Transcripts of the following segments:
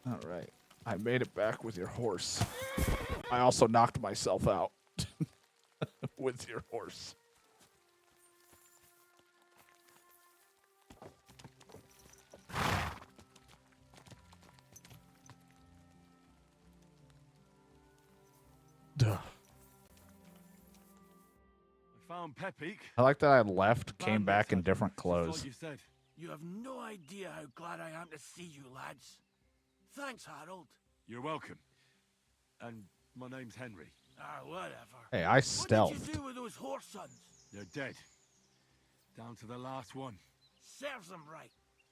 All right. I made it back with your horse. I also knocked myself out with your horse. Duh. I found Pepik. I like that I left, came back in different Just clothes. like you said. You have no idea how glad I am to see you, lads. Thanks, Harold. You're welcome. And my name's Henry. Ah, whatever. Hey, I What stealthed. did you do with those horse sons? They're dead. Down to the last one. Serves them right.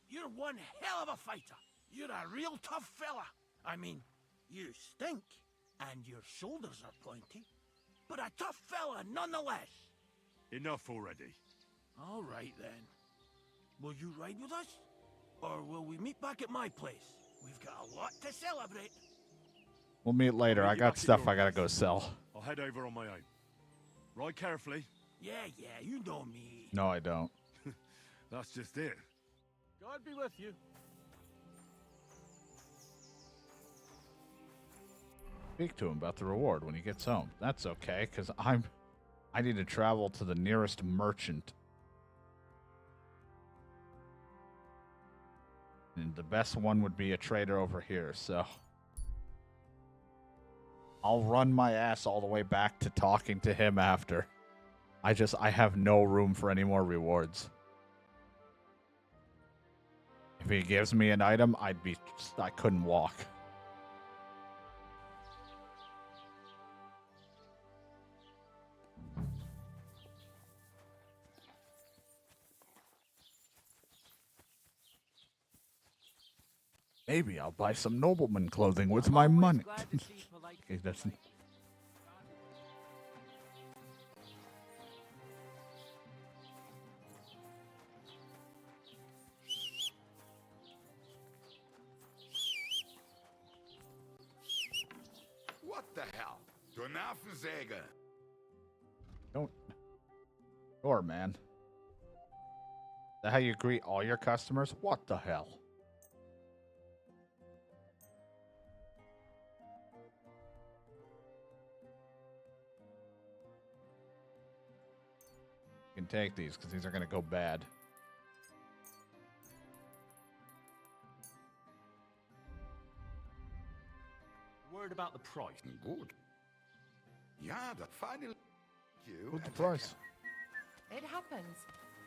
You're one hell of a fighter. You're a real tough fella. I mean, you stink, and your shoulders are pointy, but a tough fella nonetheless. Enough already. All right, then. Will you ride with us? Or will we meet back at my place? We've got a lot to celebrate. We'll meet later. I'll I meet you got back at stuff your I gotta place. go sell. I'll head over on my own. Ride carefully. Yeah, you know me. No, I don't. That's just it. God be with you. Speak to him about the reward when he gets home. That's okay, because I need to travel to the nearest merchant. And the best one would be a trader over here, so I'll run my ass all the way back to talking to him after. I have no room for any more rewards. If he gives me an item, I couldn't walk. Maybe I'll buy some nobleman clothing with my money. He doesn't. What the hell? Du Nervensäge! Don't. Sure, man. Is that how you greet all your customers? What the hell? You can take these because these are going to go bad. Word about the price. Good. Ja, dat finally. You. What's the price? It happens.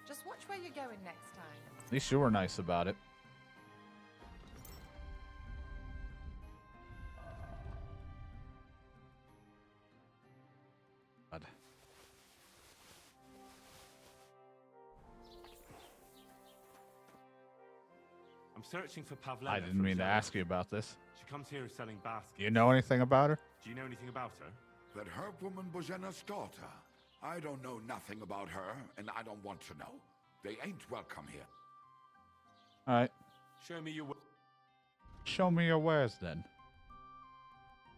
Just watch where you're going next time. At least you were nice about it. God. I'm searching for Pavlena. I didn't mean to ask you about this. She comes here selling baskets. Do you know anything about her? Do you know anything about her? That her woman Božena's daughter. I don't know nothing about her, and I don't want to know. They ain't welcome here. All right. Show me your. Show me your wares, then.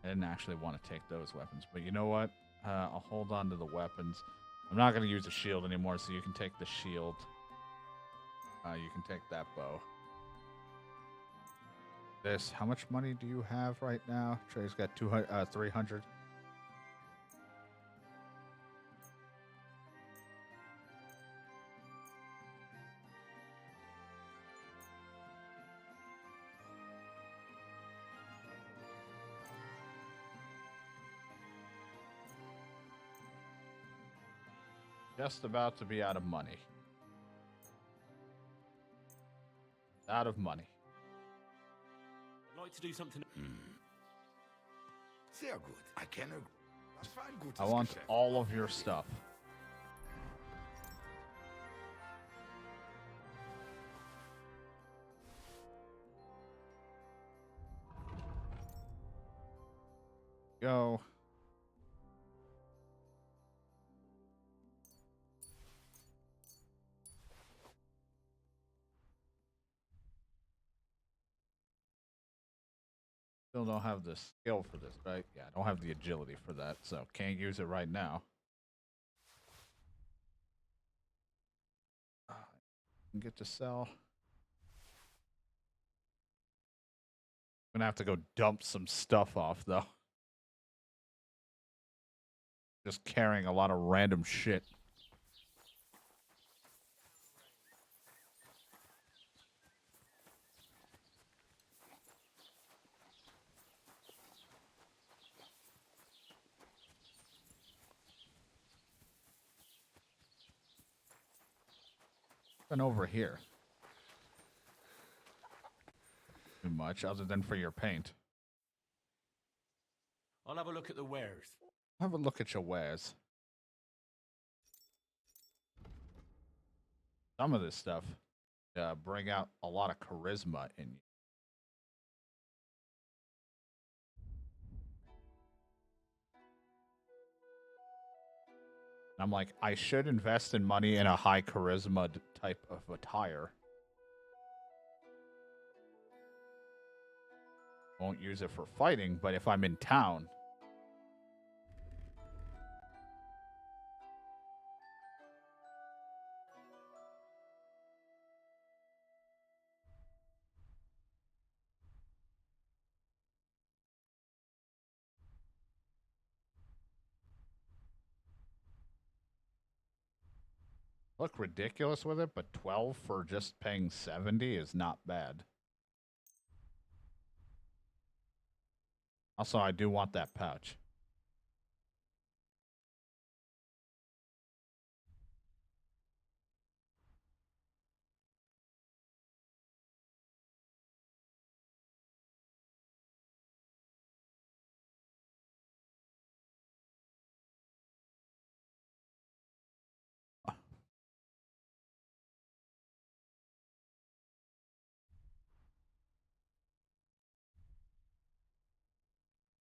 I didn't actually want to take those weapons, but you know what? I'll hold on to the weapons. I'm not going to use the shield anymore, so you can take the shield. You can take that bow. This, how much money do you have right now? Trey's got 300. Just about to be out of money. Out of money. I'd like to do something. Sehr gut. I can agree. Das war ein gutes I want Geschäft. all of your stuff. Go. Still don't have the skill for this, right? Yeah, I don't have the agility for that, so can't use it right now. Get to sell. Gonna have to go dump some stuff off, though. Just carrying a lot of random shit. And over here. Too much, other than for your paint. I'll have a look at the wares. Have a look at your wares. Some of this stuff bring out a lot of charisma in you. I'm like, I should invest in money in a high charisma type of attire. Won't use it for fighting, but if I'm in town. Look ridiculous with it, but 12 for just paying 70 is not bad. Also, I do want that pouch.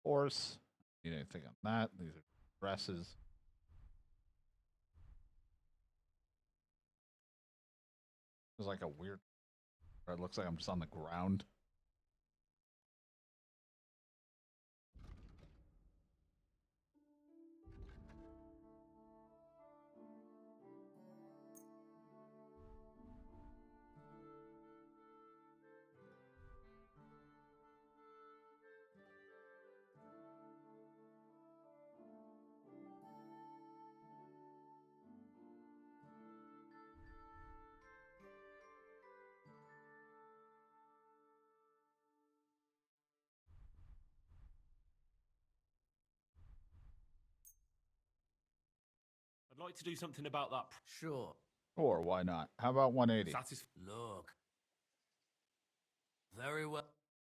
Horse. Need anything on that? These are dresses. There's like a weird. It looks like I'm just on the ground. I'd like to do something about that. Sure. Or why not? How about 180? Look. Very well.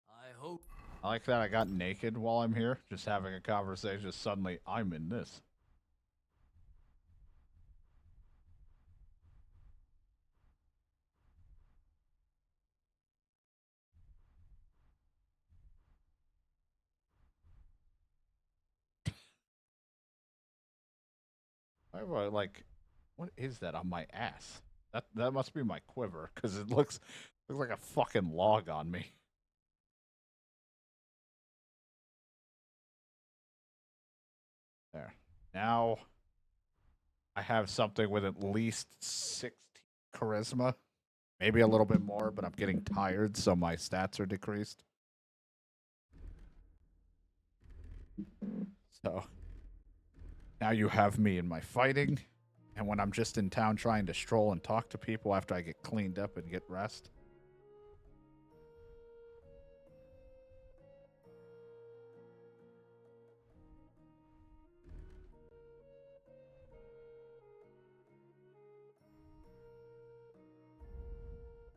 I hope. I like that I got naked while I'm here, just having a conversation. Suddenly, I'm in this. Why have I, like, what is that on my ass? That must be my quiver, because it looks like a fucking log on me. There. Now I have something with at least 60 charisma. Maybe a little bit more, but I'm getting tired, so my stats are decreased. So now you have me in my fighting, and when I'm just in town trying to stroll and talk to people after I get cleaned up and get rest.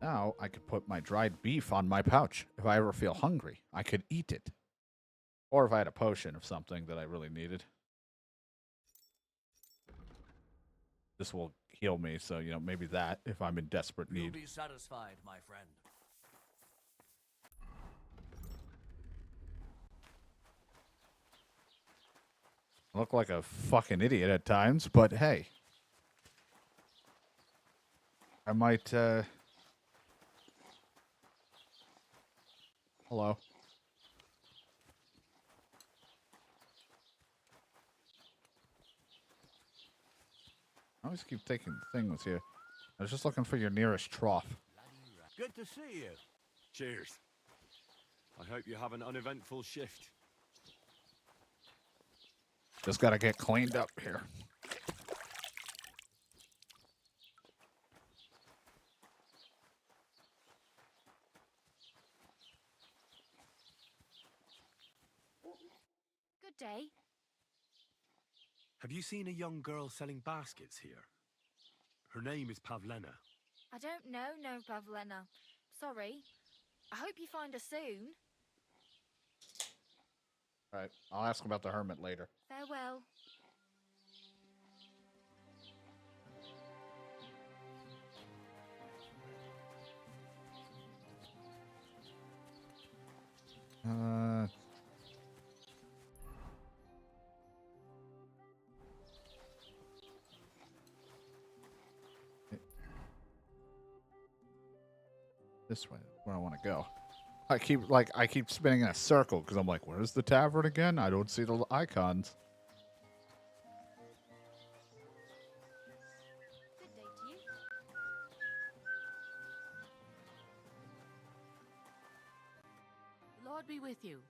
Now I could put my dried beef on my pouch. If I ever feel hungry, I could eat it. Or if I had a potion of something that I really needed. This will heal me, so, you know, maybe that if I'm in desperate You'll need. be satisfied, my friend. I look like a fucking idiot at times, but hey. I might, Hello. I always keep taking things here. I was just looking for your nearest trough. Good to see you. Cheers. I hope you have an uneventful shift. Just gotta get cleaned up here. Good day. Have you seen a young girl selling baskets here? Her name is Pavlena. I don't know, no, Pavlena. Sorry. I hope you find her soon. All right, I'll ask about the hermit later. Farewell. This way, where I want to go. I keep spinning in a circle because I'm like, where's the tavern again? I don't see the icons. Good day to you. The Lord be with you.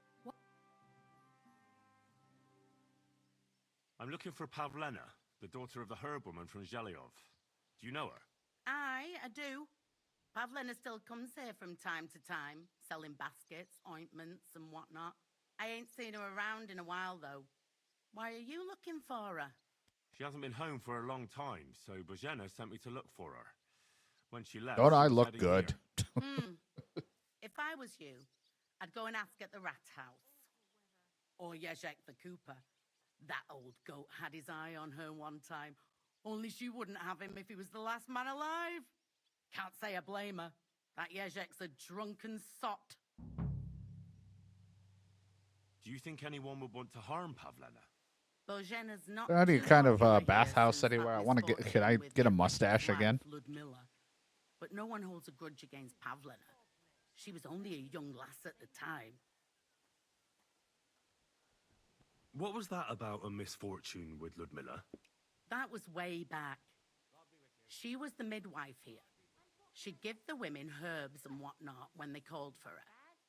I'm looking for Pavlena, the daughter of the herbwoman from Zhelyov. Do you know her? Aye, I do. Pavlena still comes here from time to time, selling baskets, ointments, and whatnot. I ain't seen her around in a while, though. Why are you looking for her? She hasn't been home for a long time, so Bozhena sent me to look for her. When she left, Don't she I was look heading good? here. If I was you, I'd go and ask at the rat house. Or Yezhek the Cooper. That old goat had his eye on her one time. Only she wouldn't have him if he was the last man alive. Can't say I blame her. That Yezhek's a drunken sot. Do you think anyone would want to harm Pavlena? Bozhena's not Any too kind of popular here bathhouse since that anywhere? I want to get. misfortune Can I with get a Yezhek's mustache wife, again? Ludmilla. But no one holds a grudge against Pavlena. She was only a young lass at the time. What was that about a misfortune with Ludmilla? That was way back. She was the midwife here. She'd give the women herbs and whatnot when they called for her.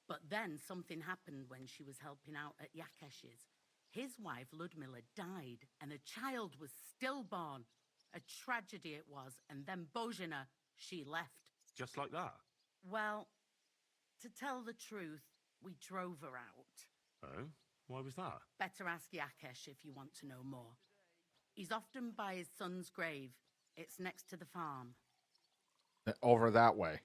But then something happened when she was helping out at Yakesh's. His wife, Ludmilla, died, and a child was stillborn. A tragedy it was, and then Bozhena, she left. Just like that? Well, to tell the truth, we drove her out. Oh? Why was that? Better ask Yakesh if you want to know more. He's often by his son's grave. It's next to the farm. Over that way.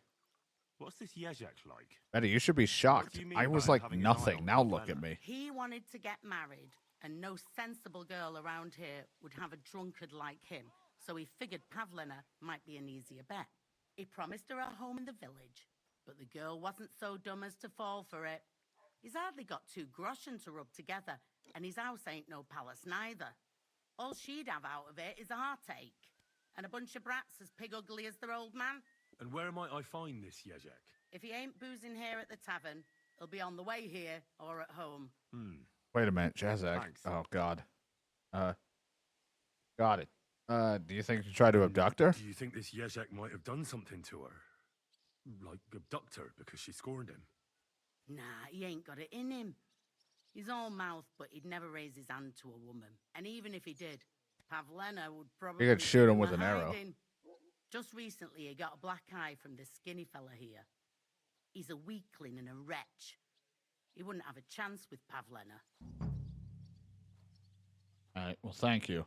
What's this Yezhek like? Betty, you should be shocked. do you mean I by was him like having his eye nothing. on Now look at Pavlena? me. He wanted to get married, and no sensible girl around here would have a drunkard like him, so he figured Pavlena might be an easier bet. He promised her a home in the village, but the girl wasn't so dumb as to fall for it. He's hardly got 2 groschen to rub together, and his house ain't no palace neither. All she'd have out of it is a heartache, and a bunch of brats as pig ugly as their old man. And where might I find this Yezhek? If he ain't boozing here at the tavern, he'll be on the way here or at home. Wait a minute, Jazak. Thanks. Oh God. Got it. Do you think you tried to abduct her? Do you think this Yezhek might have done something to her? Like abduct her because she scorned him? Nah, he ain't got it in him. He's all mouth, but he'd never raise his hand to a woman. And even if he did, Pavlena would probably... You could shoot give him with a an arrow. hiding. Just recently, he got a black eye from this skinny fella here. He's a weakling and a wretch. He wouldn't have a chance with Pavlena. All right. Well, thank you.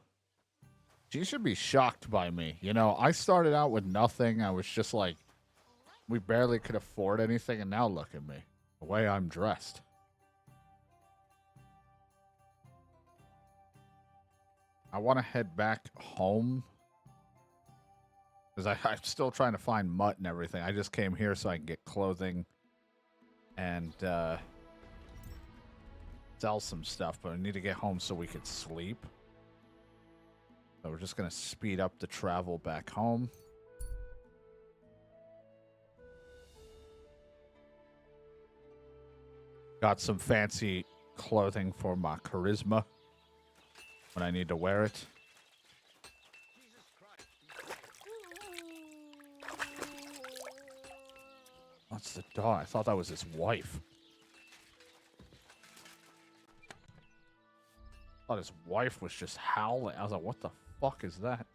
She should be shocked by me. You know, I started out with nothing. I was just like, we barely could afford anything, and now look at me. The way I'm dressed. I want to head back home. Because I'm still trying to find mutt and everything. I just came here so I can get clothing and sell some stuff. But I need to get home so we could sleep. So we're just going to speed up the travel back home. Got some fancy clothing for my charisma when I need to wear it. What's the dog? I thought that was his wife. thought his wife was just howling. I was like, what the fuck is that?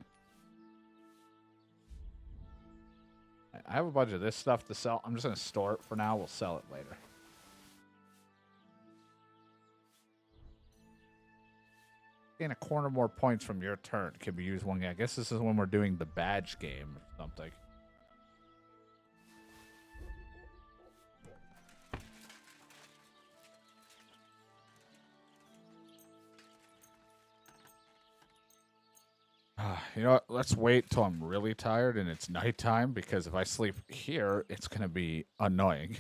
I have a bunch of this stuff to sell. I'm just going to store it for now. We'll sell it later. Gain a corner more points from your turn. Can be used one game. I guess this is when we're doing the badge game or something. You know what? Let's wait till I'm really tired and it's nighttime, because if I sleep here, it's going to be annoying.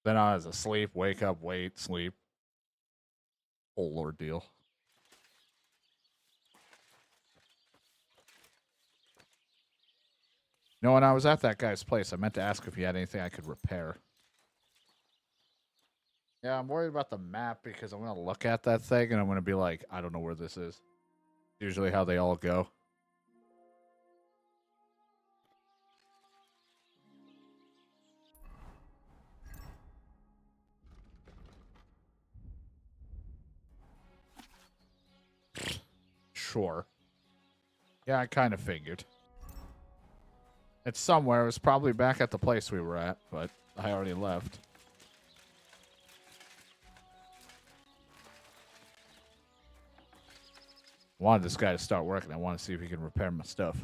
Then I was asleep, wake up, wait, sleep. Whole ordeal. You know, when I was at that guy's place, I meant to ask if he had anything I could repair. Yeah, I'm worried about the map because I'm going to look at that thing and I'm going to be like, I don't know where this is. Usually how they all go. Sure. Yeah, I kind of figured. It's somewhere. It was probably back at the place we were at, but I already left. I wanted this guy to start working. I want to see if he can repair my stuff.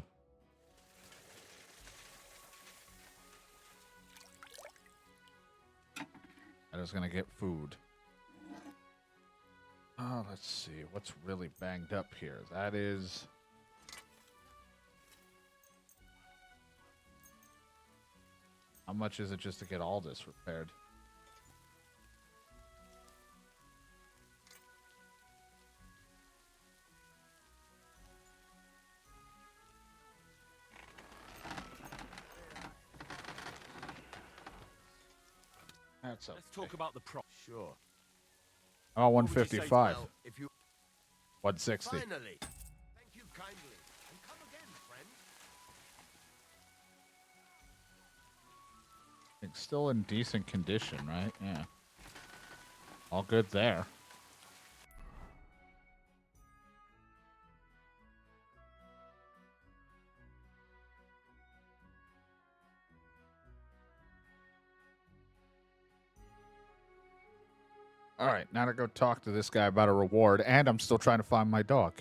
I was going to get food. Oh, let's see. What's really banged up here? That is... How much is it just to get all this repaired? That's okay. Let's talk about the prop. Sure. Oh, What would you say, 155. well, if you 160. finally. Thank you kindly. And come again, friend. It's still in decent condition, right? Yeah. All good there. All right, now to go talk to this guy about a reward, and I'm still trying to find my dog.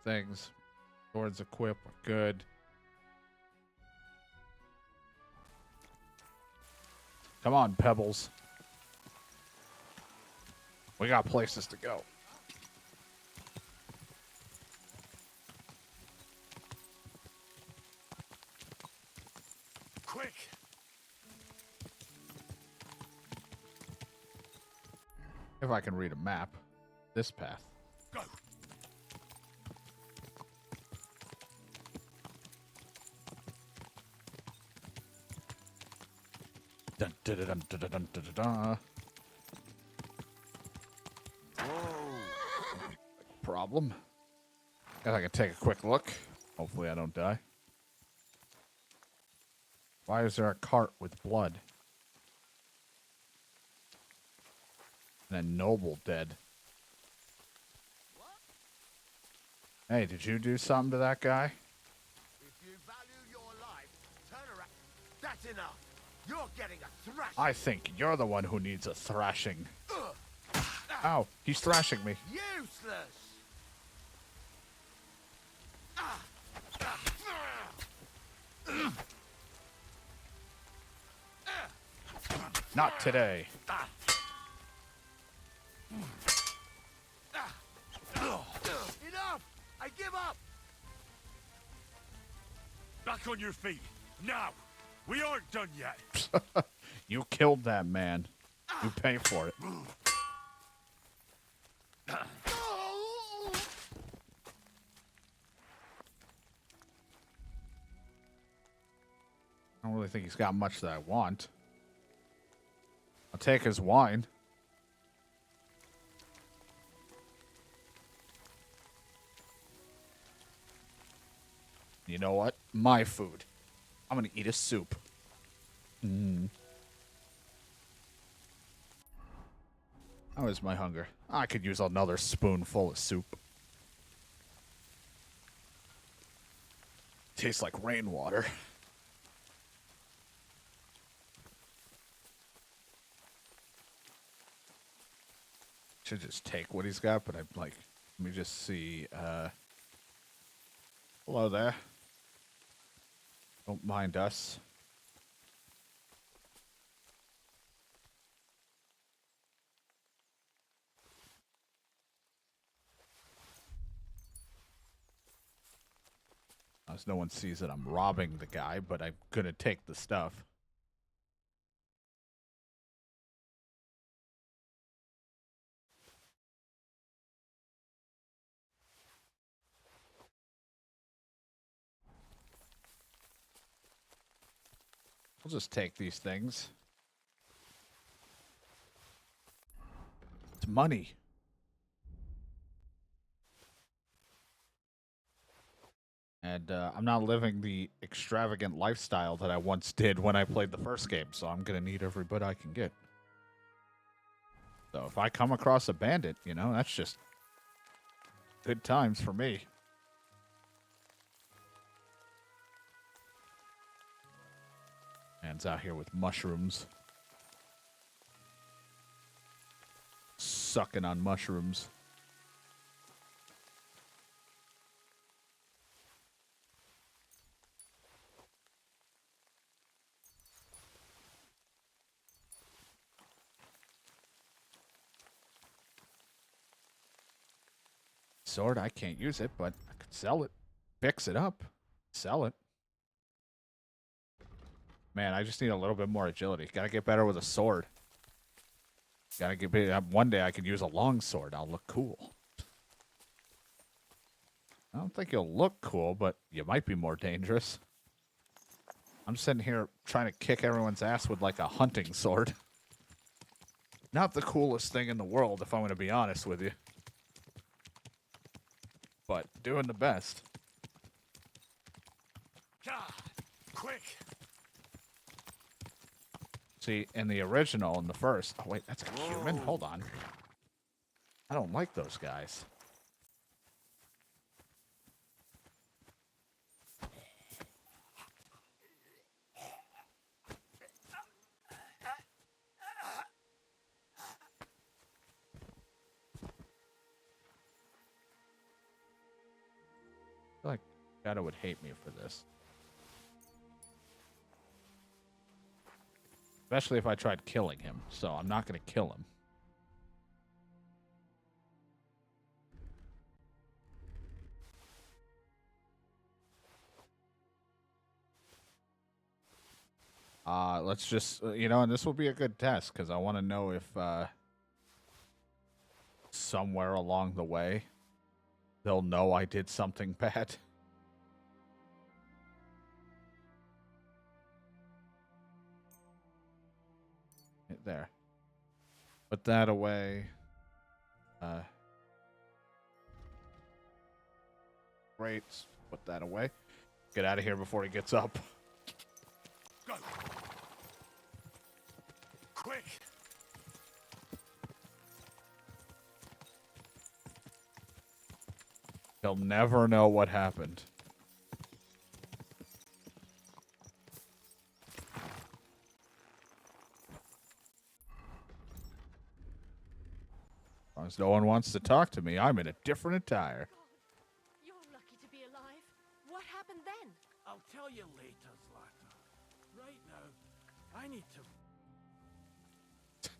Things. Swords equipped. We're good. Come on, Pebbles. We got places to go. Quick. If I can read a map. This path. Go. Dun, dun, dun, dun, dun, dun, dun, dun. Problem. Guess I can take a quick look. Hopefully I don't die. Why is there a cart with blood? And a noble dead. Hey, did you do something to that guy? If you value your life, turn around. That's enough. You're getting a thrash. I think you're the one who needs a thrashing. Ow, he's thrashing me. Useless. Not today. Enough! I give up! Back on your feet. Now. We aren't done yet. You killed that man. You pay for it. I don't really think he's got much that I want. I'll take his wine. you know what? My food. I'm gonna eat a soup. How is my hunger? I could use another spoonful of soup. Tastes like rainwater. Should just take what he's got, but I'm like, let me just see. Hello there. Don't mind us. As no one sees that I'm robbing the guy, but I'm gonna take the stuff. I'll just take these things. It's money. And I'm not living the extravagant lifestyle that I once did when I played the first game, so I'm going to need every bit I can get. So if I come across a bandit, you know, that's just good times for me. Man's out here with mushrooms. Sucking on mushrooms. Sword, I can't use it, but I could sell it. Fix it up. Sell it. Man, I just need a little bit more agility. Gotta get better with a sword. Gotta get one day I could use a long sword. I'll look cool. I don't think you'll look cool, but you might be more dangerous. I'm sitting here trying to kick everyone's ass with like a hunting sword. Not the coolest thing in the world, if I'm going to be honest with you. But doing the best. God, quick! See, in the original, in the first... Oh, wait, that's a human? Hold on. I don't like those guys. I feel like Shadow would hate me for this. Especially if I tried killing him, so I'm not going to kill him. Let's just, you know, and this will be a good test, because I want to know if somewhere along the way they'll know I did something bad. There. Put that away. Great. Put that away. Get out of here before he gets up. Go! Quick! He'll never know what happened. As long as no one wants to talk to me, I'm in a different attire. You're lucky to be alive. What happened then? I'll tell you later, Zlata. Right now, I need to...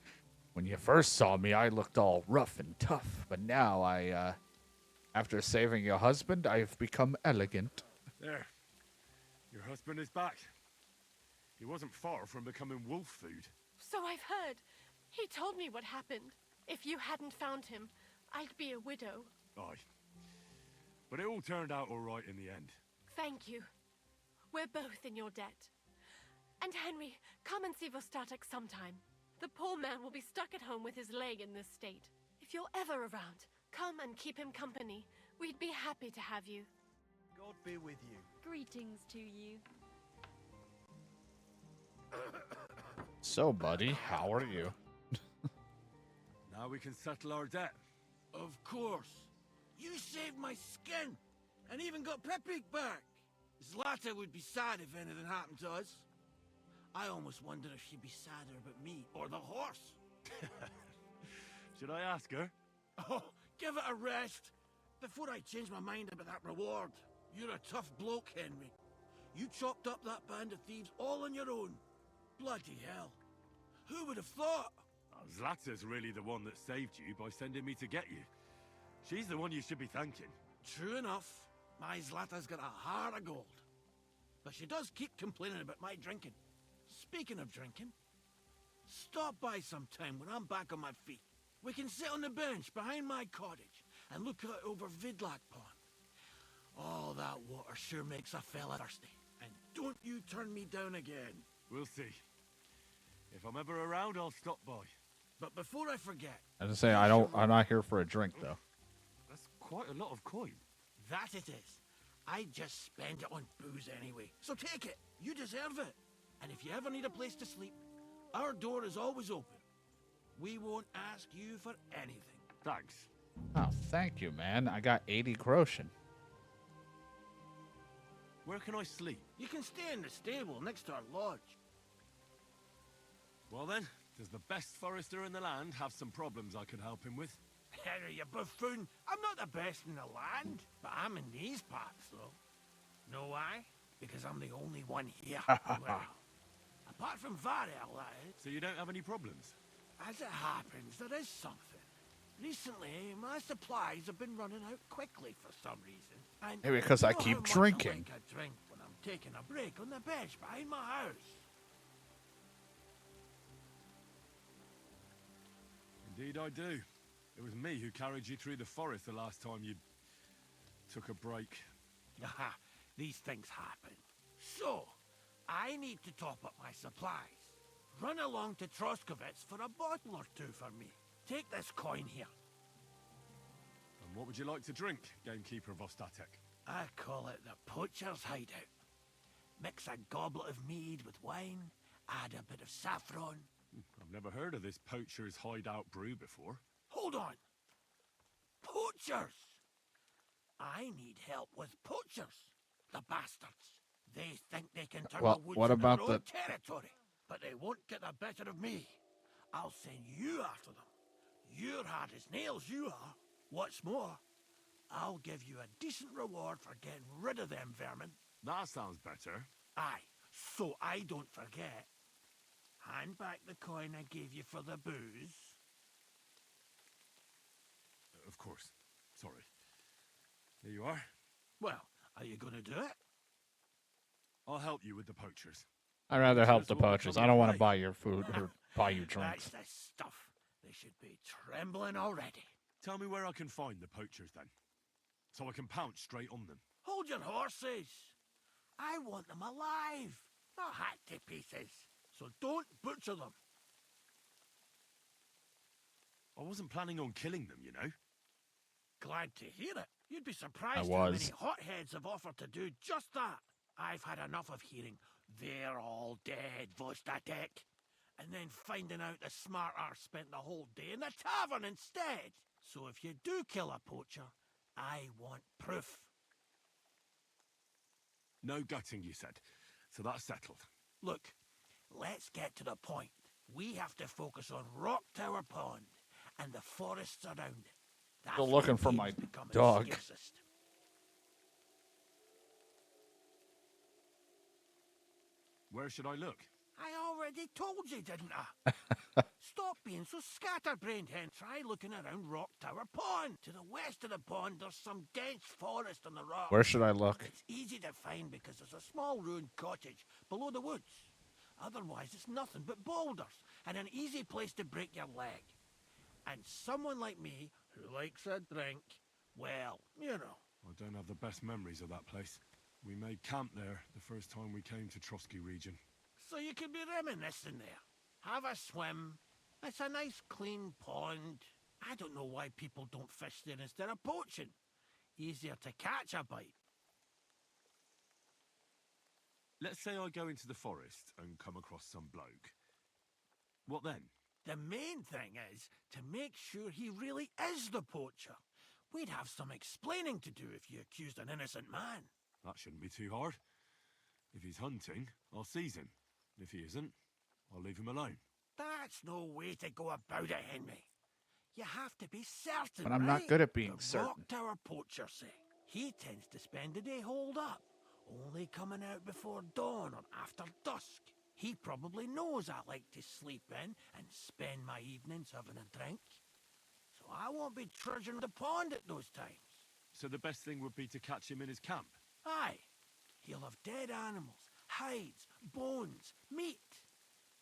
When you first saw me, I looked all rough and tough, but now after saving your husband, I've become elegant. There. Your husband is back. He wasn't far from becoming wolf food. So I've heard. He told me what happened. If you hadn't found him, I'd be a widow. Aye. But it all turned out all right in the end. Thank you. We're both in your debt. And Henry, come and see Vostatek sometime. The poor man will be stuck at home with his leg in this state. If you're ever around, come and keep him company. We'd be happy to have you. God be with you. Greetings to you. So, buddy, how are you? Now we can settle our debt. Of course. You saved my skin, and even got Pepig back. Zlata would be sad if anything happened to us. I almost wonder if she'd be sadder about me or the horse. Should I ask her? Oh, give it a rest. Before I change my mind about that reward. You're a tough bloke, Henry. You chopped up that band of thieves all on your own. Bloody hell. Who would have thought? Zlata's really the one that saved you by sending me to get you. She's the one you should be thanking. True enough. My Zlata's got a heart of gold. But she does keep complaining about my drinking. Speaking of drinking, stop by sometime when I'm back on my feet. We can sit on the bench behind my cottage and look out over Vidlac Pond. Oh, that water sure makes a fella thirsty. And don't you turn me down again. We'll see. If I'm ever around, I'll stop by. But before I forget... I just say I'm not here for a drink, though. That's quite a lot of coin. That it is. I just spend it on booze anyway. So take it. You deserve it. And if you ever need a place to sleep, our door is always open. We won't ask you for anything. Thanks. Oh, thank you, man. I got 80 groschen. Where can I sleep? You can stay in the stable next to our lodge. Well then, does the best forester in the land have some problems I could help him with? Henry, you buffoon. I'm not the best in the land, but I'm in these parts, though. Know why? Because I'm the only one here. Well, apart from Varel, that is. So you don't have any problems? As it happens, there is something. Recently, my supplies have been running out quickly for some reason. And Maybe because I you know keep how much drinking. I like a drink when I'm taking a break on the bench behind my house. Indeed I do. It was me who carried you through the forest the last time you took a break. Aha, these things happen. So, I need to top up my supplies. Run along to Troskovitz for a bottle or two for me. Take this coin here. And what would you like to drink, Gamekeeper Vostatek? I call it the poacher's hideout. Mix a goblet of mead with wine, add a bit of saffron. I've never heard of this poacher's hideout brew before. Hold on. Poachers! I need help with poachers. The bastards. They think they can turn Well, the woods what into about their the- own territory, but they won't get the better of me. I'll send you after them. You're hard as nails, you are. What's more, I'll give you a decent reward for getting rid of them vermin. That sounds better. Aye, so I don't forget. Hand back the coin I gave you for the booze. Of course. Sorry. Here you are. Well, are you going to do it? I'll help you with the poachers. I'd rather help Poachers the will poachers. become I don't your want to prey. buy your food or buy you drinks. That's the stuff. They should be trembling already. Tell me where I can find the poachers then, so I can pounce straight on them. Hold your horses. I want them alive, not hacked to pieces. So don't butcher them. I wasn't planning on killing them, you know. Glad to hear it. You'd be surprised I how was. many hotheads have offered to do just that. I've had enough of hearing, "They're all dead, Vostatek," and then finding out the smart arse spent the whole day in the tavern instead. So if you do kill a poacher, I want proof. No gutting, you said. So that's settled. Look, let's get to the point. We have to focus on Rock Tower Pond and the forests around it. That's Still where looking for game's my becoming dog. scarcest. Where should I look? I already told you, didn't I? Stop being so scatterbrained, and try looking around Rock Tower Pond. To the west of the pond, there's some dense forest on the rock. Where should I look? It's easy to find because there's a small ruined cottage below the woods. Otherwise, it's nothing but boulders and an easy place to break your leg. And someone like me, who likes a drink, well, you know. I don't have the best memories of that place. We made camp there the first time we came to Trotsky region. So you can be reminiscing there. Have a swim. It's a nice clean pond. I don't know why people don't fish there instead of poaching. Easier to catch a bite. Let's say I go into the forest and come across some bloke. What then? The main thing is to make sure he really is the poacher. We'd have some explaining to do if you accused an innocent man. That shouldn't be too hard. If he's hunting, I'll seize him. If he isn't, I'll leave him alone. That's no way to go about it, Henry. You have to be certain, But I'm right? not good at being the certain. Rock Tower poacher say he tends to spend the day holed up, only coming out before dawn or after dusk. He probably knows I like to sleep in and spend my evenings having a drink. So I won't be trudging the pond at those times. So the best thing would be to catch him in his camp? Aye. He'll have dead animals, hides, bones, meat.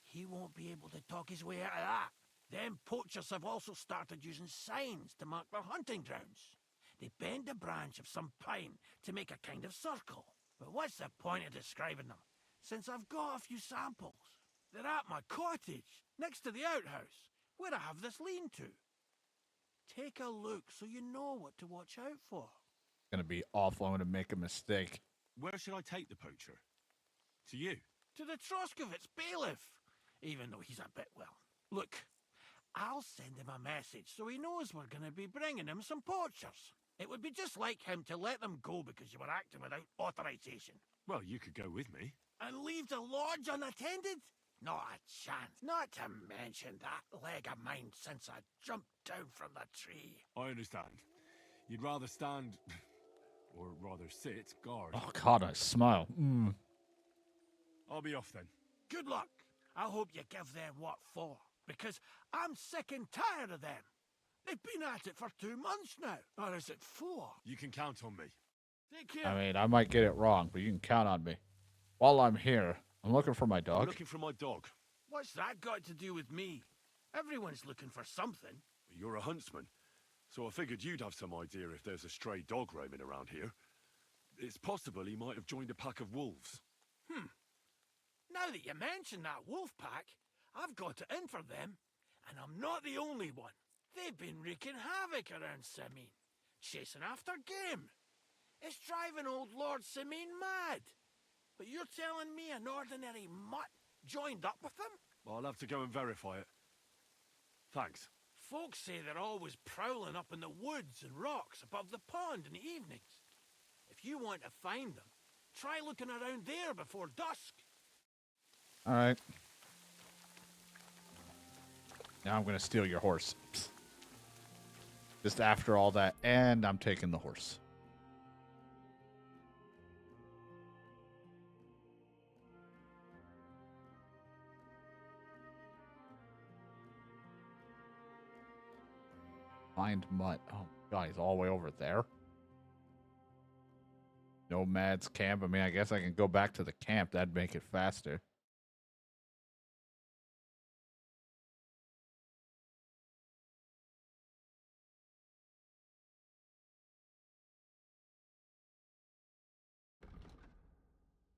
He won't be able to talk his way out of that. Them poachers have also started using signs to mark their hunting grounds. They bend a branch of some pine to make a kind of circle. But what's the point of describing them, since I've got a few samples? They're at my cottage, next to the outhouse, where I have this lean-to. Take a look so you know what to watch out for. It's gonna be awful. I'm gonna make a mistake. Where should I take the poacher? To you? To the Troskovitz bailiff, even though he's a bit well. Look, I'll send him a message so he knows we're going to be bringing him some poachers. It would be just like him to let them go because you were acting without authorization. Well, you could go with me. And leave the lodge unattended? Not a chance. Not to mention that leg of mine since I jumped down from the tree. I understand. You'd rather stand, or rather sit, guard. Oh God, I smile. I'll be off then. Good luck. I hope you give them what for, because I'm sick and tired of them. They've been at it for 2 months now. Or is it 4? You can count on me. Take care. I mean, I might get it wrong, but you can count on me. While I'm here, I'm looking for my I'm dog. looking for my dog. What's that got to do with me? Everyone's looking for something. You're a huntsman, so I figured you'd have some idea if there's a stray dog roaming around here. It's possible he might have joined a pack of wolves. Now that you mention that wolf pack, I've got it in for them, and I'm not the only one. They've been wreaking havoc around Simine, chasing after game. It's driving old Lord Simine mad. But you're telling me an ordinary mutt joined up with them? I'll have to go and verify it. Thanks. Folks say they're always prowling up in the woods and rocks above the pond in the evenings. If you want to find them, try looking around there before dusk. All right. Now I'm going to steal your horse. Just after all that, and I'm taking the horse. Find Mutt. Oh, God, he's all the way over there. Nomad's camp. I mean, I guess I can go back to the camp. That'd make it faster.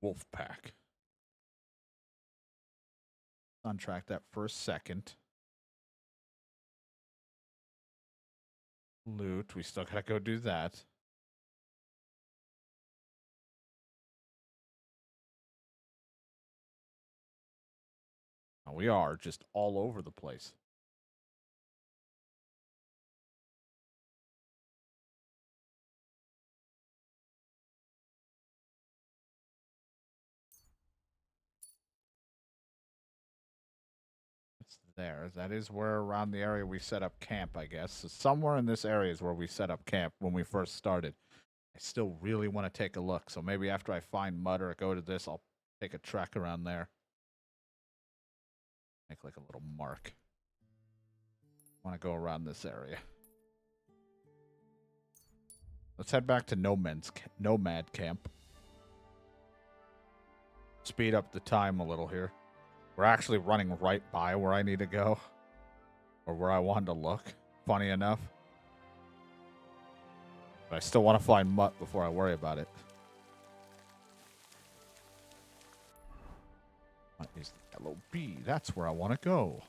Wolfpack. Untrack that for a second. Loot. We still gotta go do that. We are just all over the place. It's there. That is where around the area we set up camp, I guess. So somewhere in this area is where we set up camp when we first started. I still really want to take a look. So maybe after I find mud or go to this, I'll take a trek around there. Make like a little mark. I want to go around this area. Let's head back to Nomad Camp. Speed up the time a little here. We're actually running right by where I need to go. Or where I wanted to look. Funny enough. But I still want to find Mutt before I worry about it. What is the yellow bee? That's where I want to go.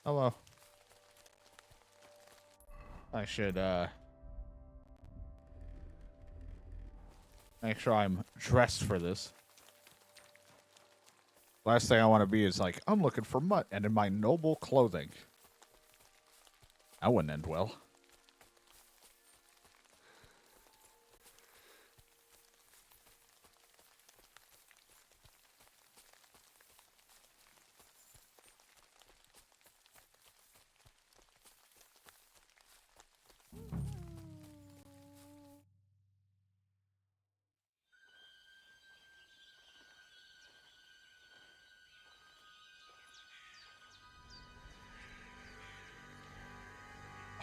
Hello. I should make sure I'm dressed for this. Last thing I want to be is like, I'm looking for mutt and in my noble clothing. That wouldn't end well.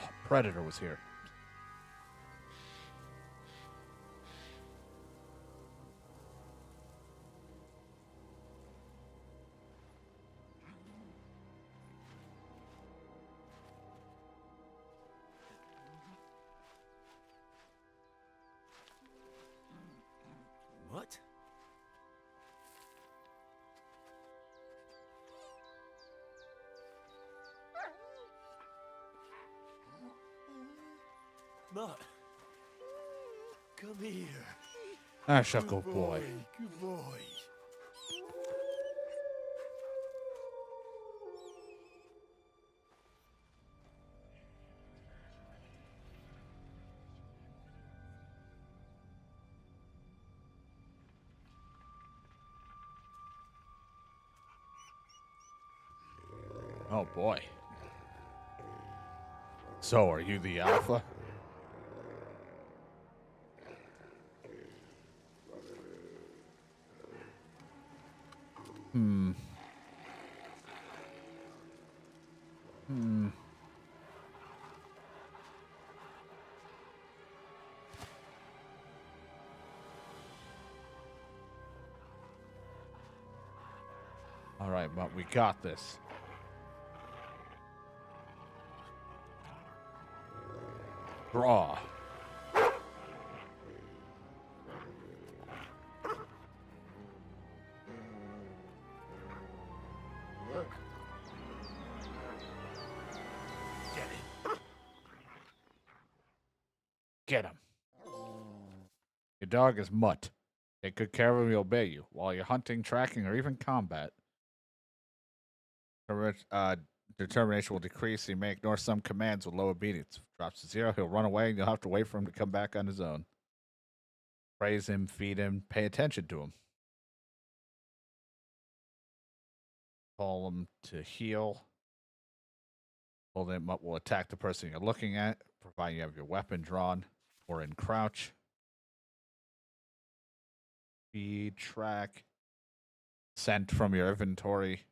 Oh, Predator was here. What? Mutt. Come here. That's a good boy. Good boy. Oh boy. So, are you the alpha? Hmm. All right, but we got this. Draw. Get him. Your dog is Mutt. Take good care of him, he'll obey you. While you're hunting, tracking, or even combat, determination will decrease. He may ignore some commands with low obedience. If it drops to 0, he'll run away, and you'll have to wait for him to come back on his own. Praise him, feed him, pay attention to him. Call him to heal. Hold him up will attack the person you're looking at, providing you have your weapon drawn or in crouch. Feed, track, scent from your inventory.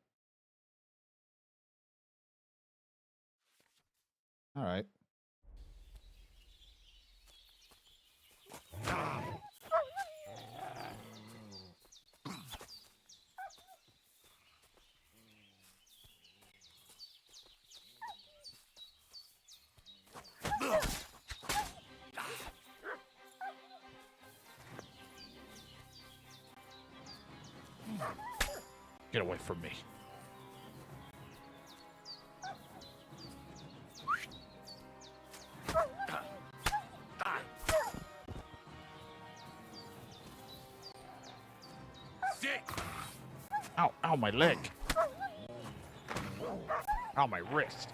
All right. Get away from me. Ow, ow, my leg. Ow, my wrist.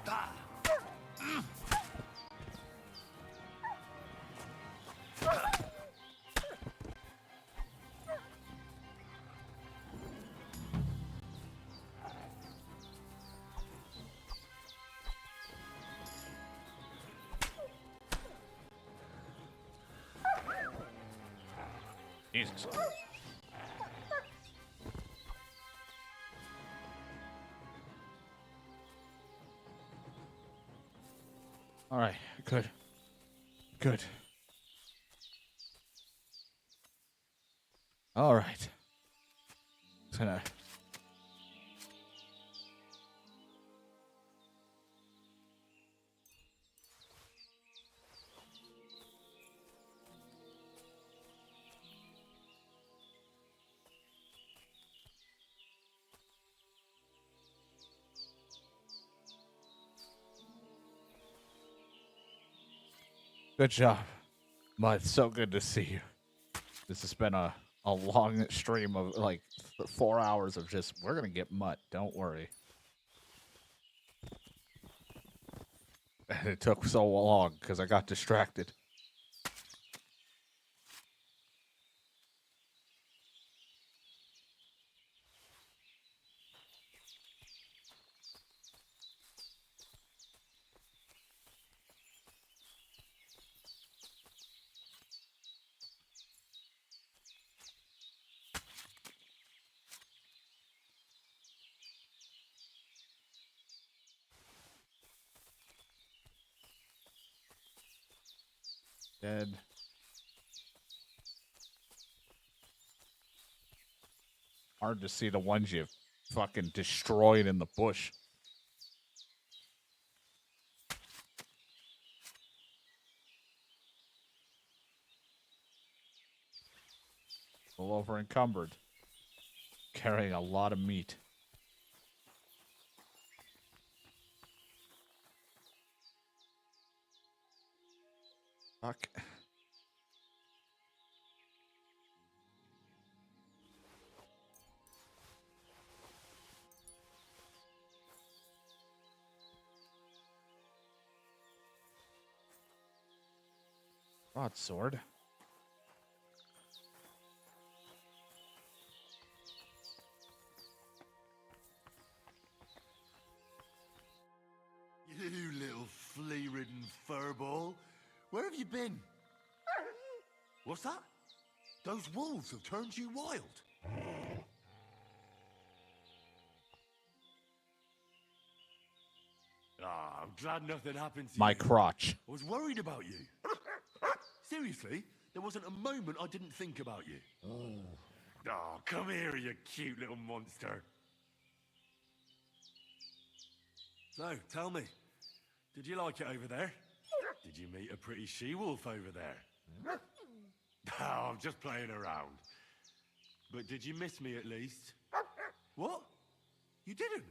Jesus. All right, good. Good. All right. Just gonna... Good job. Mud, so good to see you. This has been a long stream of like 4 hours of just, we're going to get Mutt. Don't worry. And it took so long because I got distracted. Dead. Hard to see the ones you fucking destroyed in the bush. A little over encumbered. Carrying a lot of meat. Fuck. Broadsword. You little flea-ridden furball. Where have you been? What's that? Those wolves have turned you wild. Ah, I'm glad nothing happened to My you. crotch. I was worried about you. Seriously, there wasn't a moment I didn't think about you. Oh, come here, you cute little monster. So, tell me, did you like it over there? Did you meet a pretty she-wolf over there? Oh, I'm just playing around. But did you miss me at least? What? You didn't?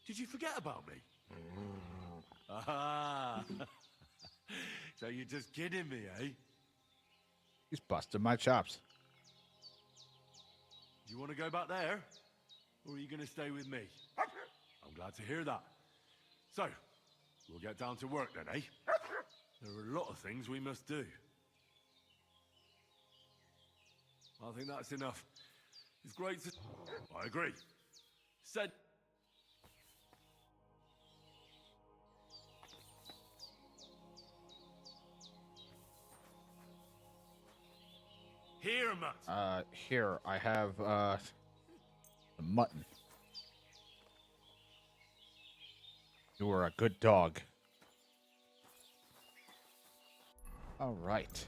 Did you forget about me? Ah. So you're just kidding me, eh? He's busted my chops. Do you want to go back there? Or are you going to stay with me? I'm glad to hear that. So, we'll get down to work then, eh? There are a lot of things we must do. I think that's enough. It's great to... I agree. Said... Here, Mutt. Here, I have, the mutton. You are a good dog. Alright.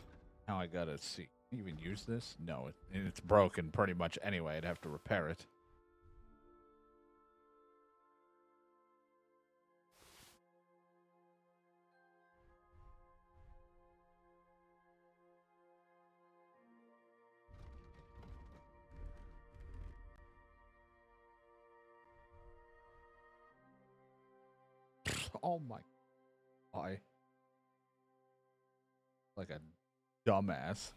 Now I gotta see. Can you even use this? No, it's broken pretty much anyway. I'd have to repair it. Oh my. Why? Like a dumbass.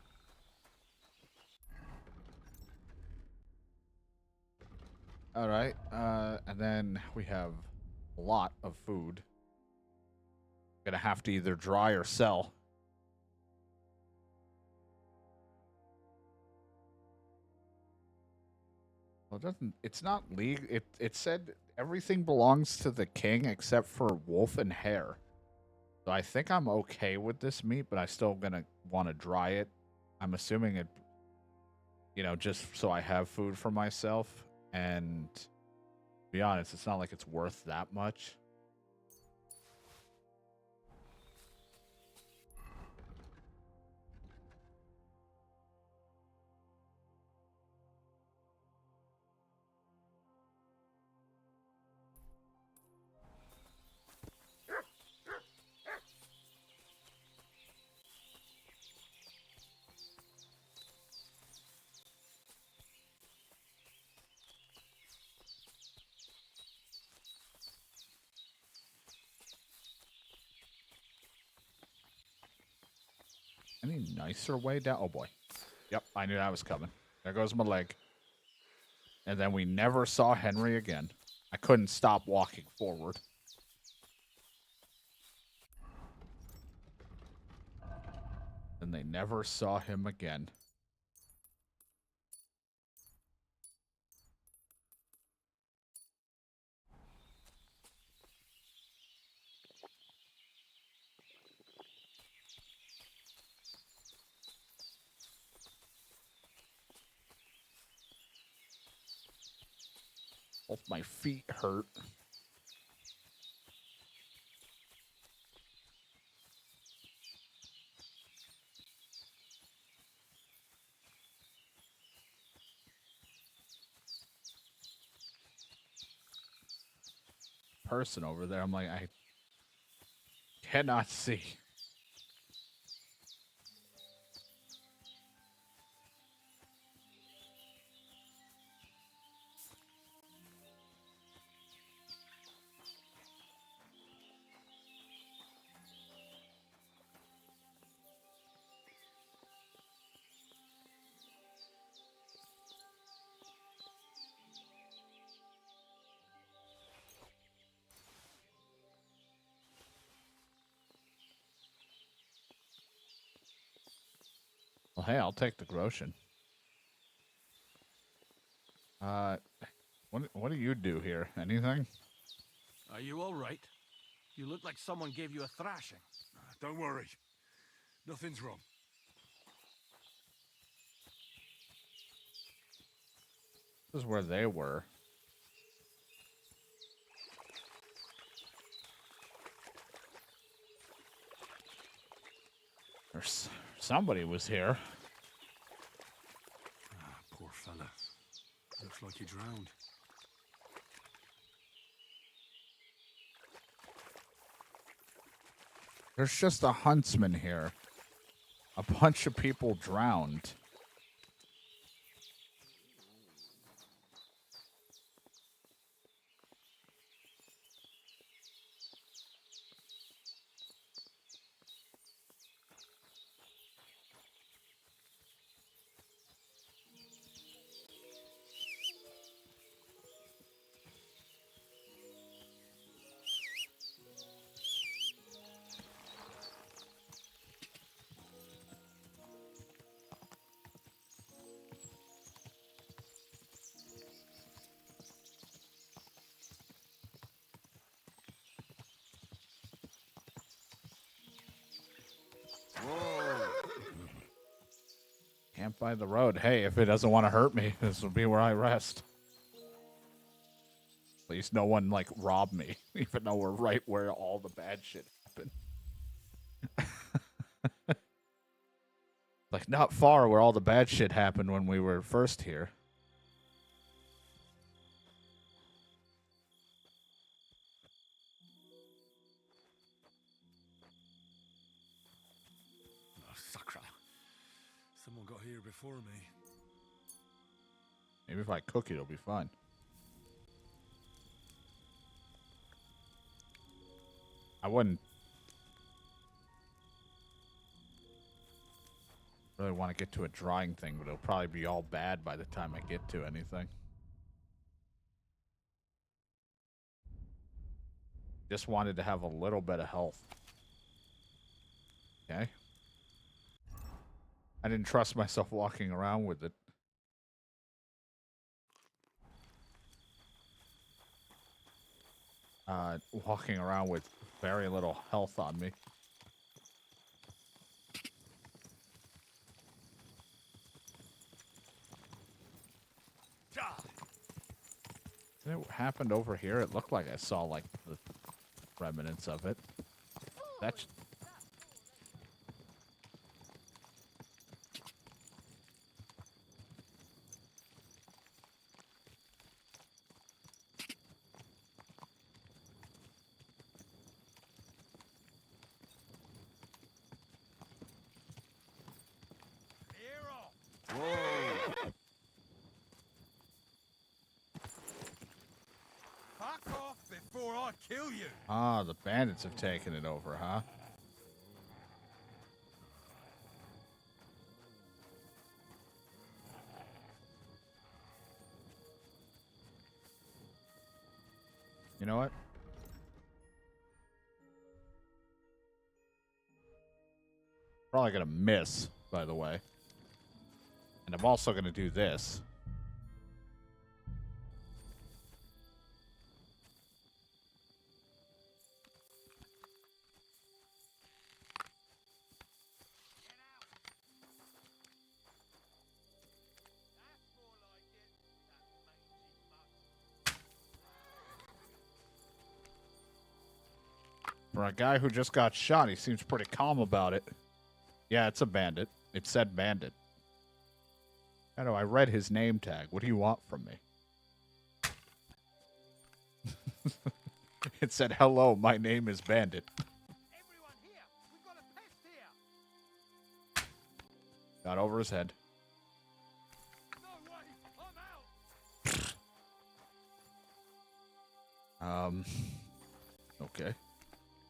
Alright, and then we have a lot of food. Gonna have to either dry or sell. Well, it doesn't. It's not legal. It said everything belongs to the king except for wolf and hare. So I think I'm okay with this meat, but I still gonna want to dry it. I'm assuming it, you know, just so I have food for myself. And to be honest, it's not like it's worth that much. Any nicer way down? Oh boy. Yep, I knew that was coming. There goes my leg. And then we never saw Henry again. I couldn't stop walking forward. And they never saw him again. Both my feet hurt. Person over there, I'm like, I cannot see. Well, hey, I'll take the Groshen. What do you do here? Anything? Are you all right? You look like someone gave you a thrashing. Don't worry. Nothing's wrong. This is where they were. Somebody was here. Ah, poor fella. Looks like he drowned. There's just a huntsman here. A bunch of people drowned. Camp by the road. Hey, if it doesn't want to hurt me, this will be where I rest. At least no one, like, robbed me, even though we're right where all the bad shit happened. Like, not far where all the bad shit happened when we were first here. Oh, sacre. Someone got here before me. Maybe if I cook it, it'll be fine. I wouldn't really want to get to a drying thing, but it'll probably be all bad by the time I get to anything. Just wanted to have a little bit of health. Okay. I didn't trust myself walking around with it. Walking around with very little health on me. It happened over here. It looked like I saw, like, the remnants of it. That's... Fuck off before I kill you. Ah, the bandits have taken it over, huh? You know what? Probably gonna miss, by the way. And I'm also gonna do this. For a guy who just got shot, he seems pretty calm about it. Yeah, it's a bandit. It said bandit. I know, I read his name tag. What do you want from me? It said, hello, my name is Bandit. Everyone here! We've got a pest here! Got over his head. No way! I'm out! Okay.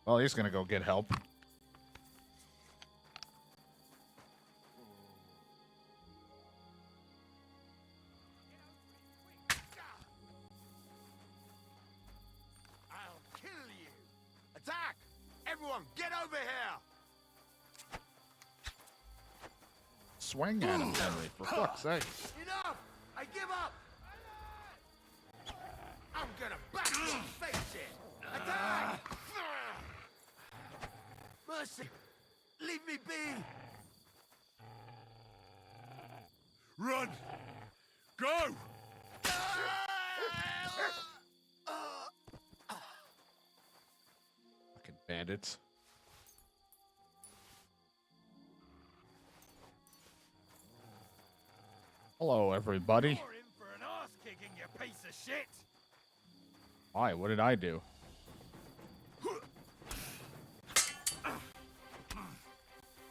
Well, he's gonna go get help. I'll kill you! Attack! Everyone, get over here! Swing at him, Henry, for fuck's sake. Enough! I give up! I'm gonna bash your face in! Attack! Mercy! Leave me be! Run! Go! Fucking bandits. Hello, everybody. You're in for an ass kicking, you piece of shit! Why? What did I do?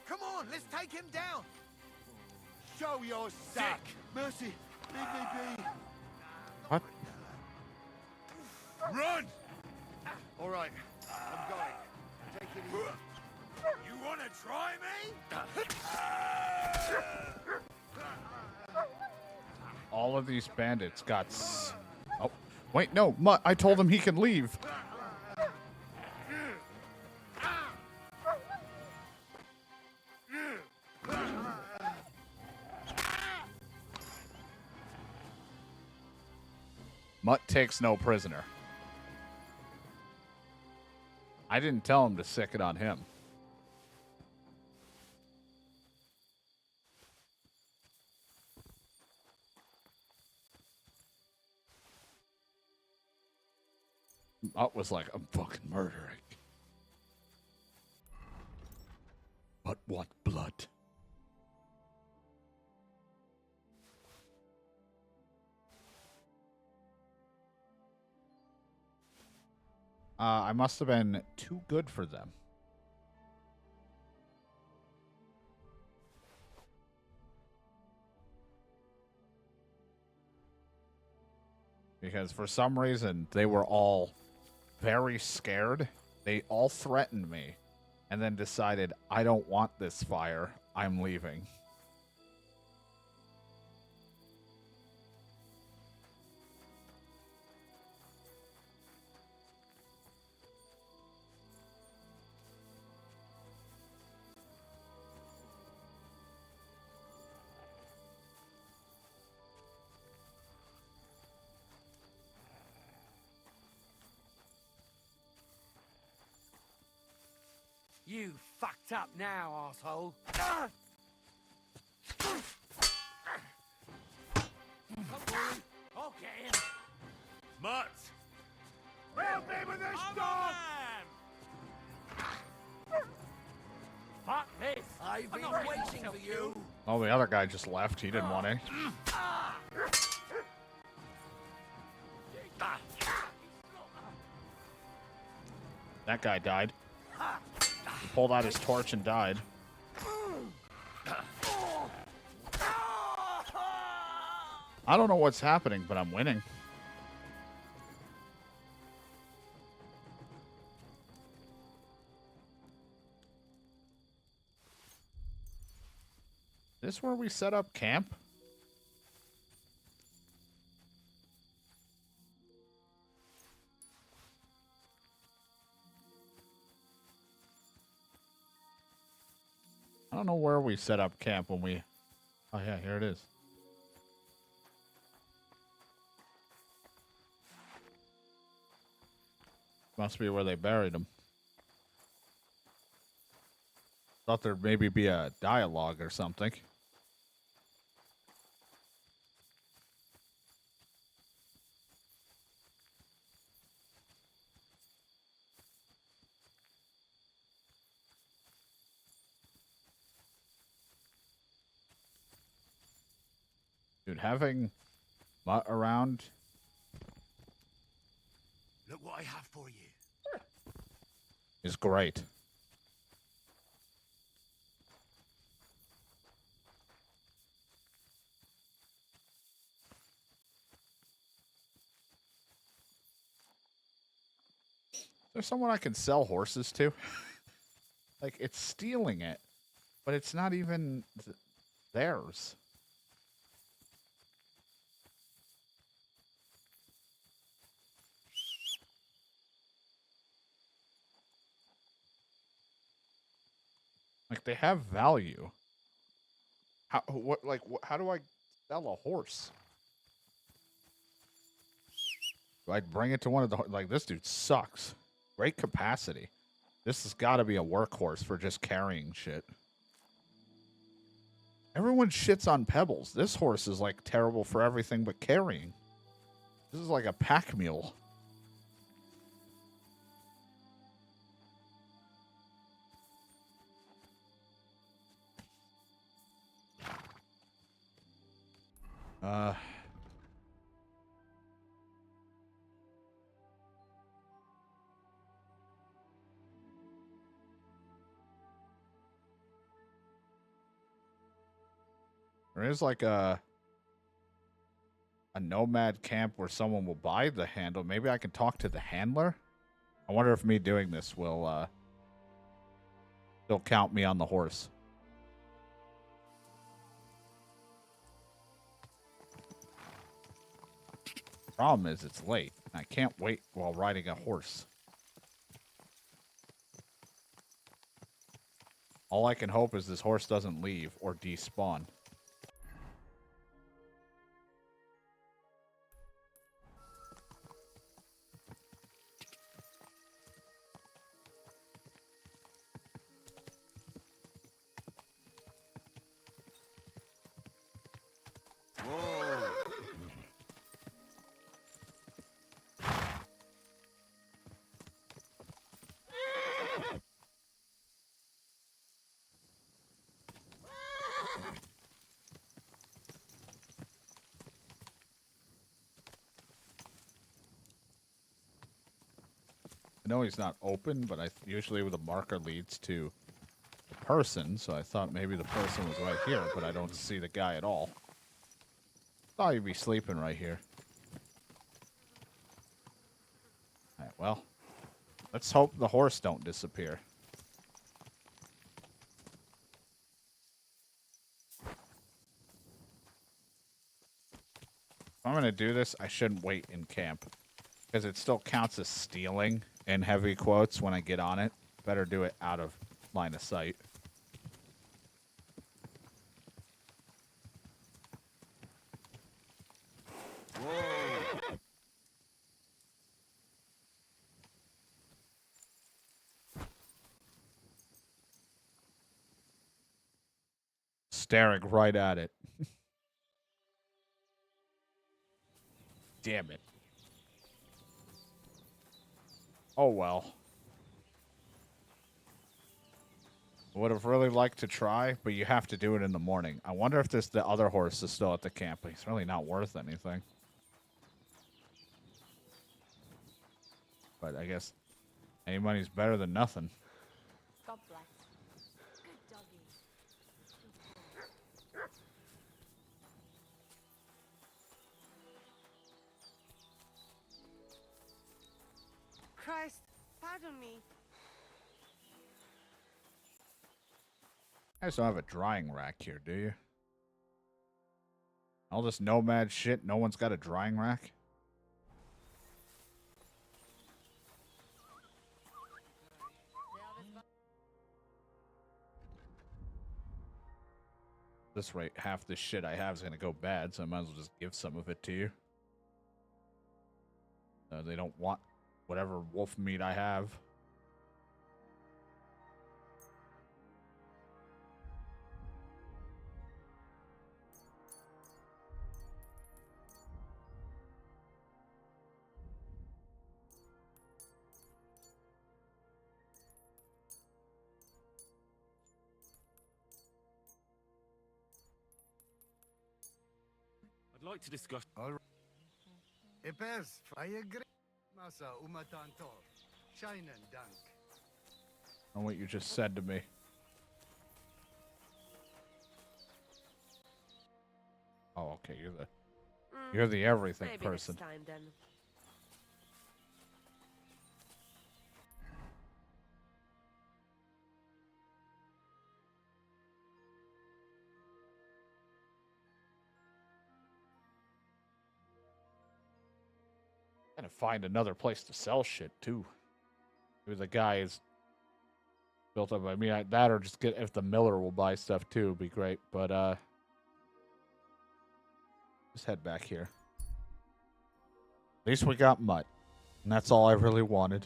Come on, let's take him down! Show your sack! Mercy, leave me be! What? Run! All right, I'm going. Take it easy. You want to try me? All of these bandits got oh, wait, no. I told him he can leave. Mutt takes no prisoner. I didn't tell him to sick it on him. Mutt was like, I'm fucking murdering. But what blood? I must have been too good for them. Because for some reason, they were all very scared. They all threatened me and then decided, I don't want this fire. I'm leaving. You fucked up now, asshole. Okay. Mutt! Help me with this dog! Fuck this! I've been waiting for you. Oh, the other guy just left. He didn't want any. That guy died. He pulled out his torch and died. I don't know what's happening, but I'm winning. This where we set up camp? don't know where we set up camp when we... Oh, yeah, here it is. Must be where they buried him. Thought there'd maybe be a dialogue or something. Dude, having Mutt around... Look what I have for you. is great. There's someone I can sell horses to. Like, it's stealing it, but it's not even theirs. Like, they have value. How do I sell a horse? Do I bring it to one of the... Like, this dude sucks. Great capacity. This has got to be a workhorse for just carrying shit. Everyone shits on Pebbles. This horse is, like, terrible for everything but carrying. This is like a pack mule. There is like a nomad camp where someone will buy the handle. Maybe I can talk to the handler. I wonder if me doing this will still count me on the horse. Problem is it's late. I can't wait while riding a horse. All I can hope is this horse doesn't leave or despawn. I know he's not open, but usually the marker leads to the person, so I thought maybe the person was right here, but I don't see the guy at all. Thought he'd be sleeping right here. Alright, well, let's hope the horse don't disappear. If I'm going to do this, I shouldn't wait in camp, because it still counts as stealing in heavy quotes when I get on it. Better do it out of line of sight. Staring right at it. Damn it. Oh well. I would have really liked to try, but you have to do it in the morning. I wonder if the other horse is still at the camp. He's really not worth anything. But I guess any money's better than nothing. God bless. Good doggy. Christ, pardon me. You guys don't have a drying rack here, do you? All this nomad shit, no one's got a drying rack? This rate, half the shit I have is gonna go bad, so I might as well just give some of it to you. They don't want whatever wolf meat I have. I'd like to discuss. All right. Epes, I agree. Masa umatantor. Shinen dank. On what you just said to me. Oh, okay. You're the everything Maybe person. next time then. Gotta find another place to sell shit too. Maybe the guy is built up. I mean, that or just get if the miller will buy stuff too, would be great. But just head back here. At least we got mutt, and that's all I really wanted.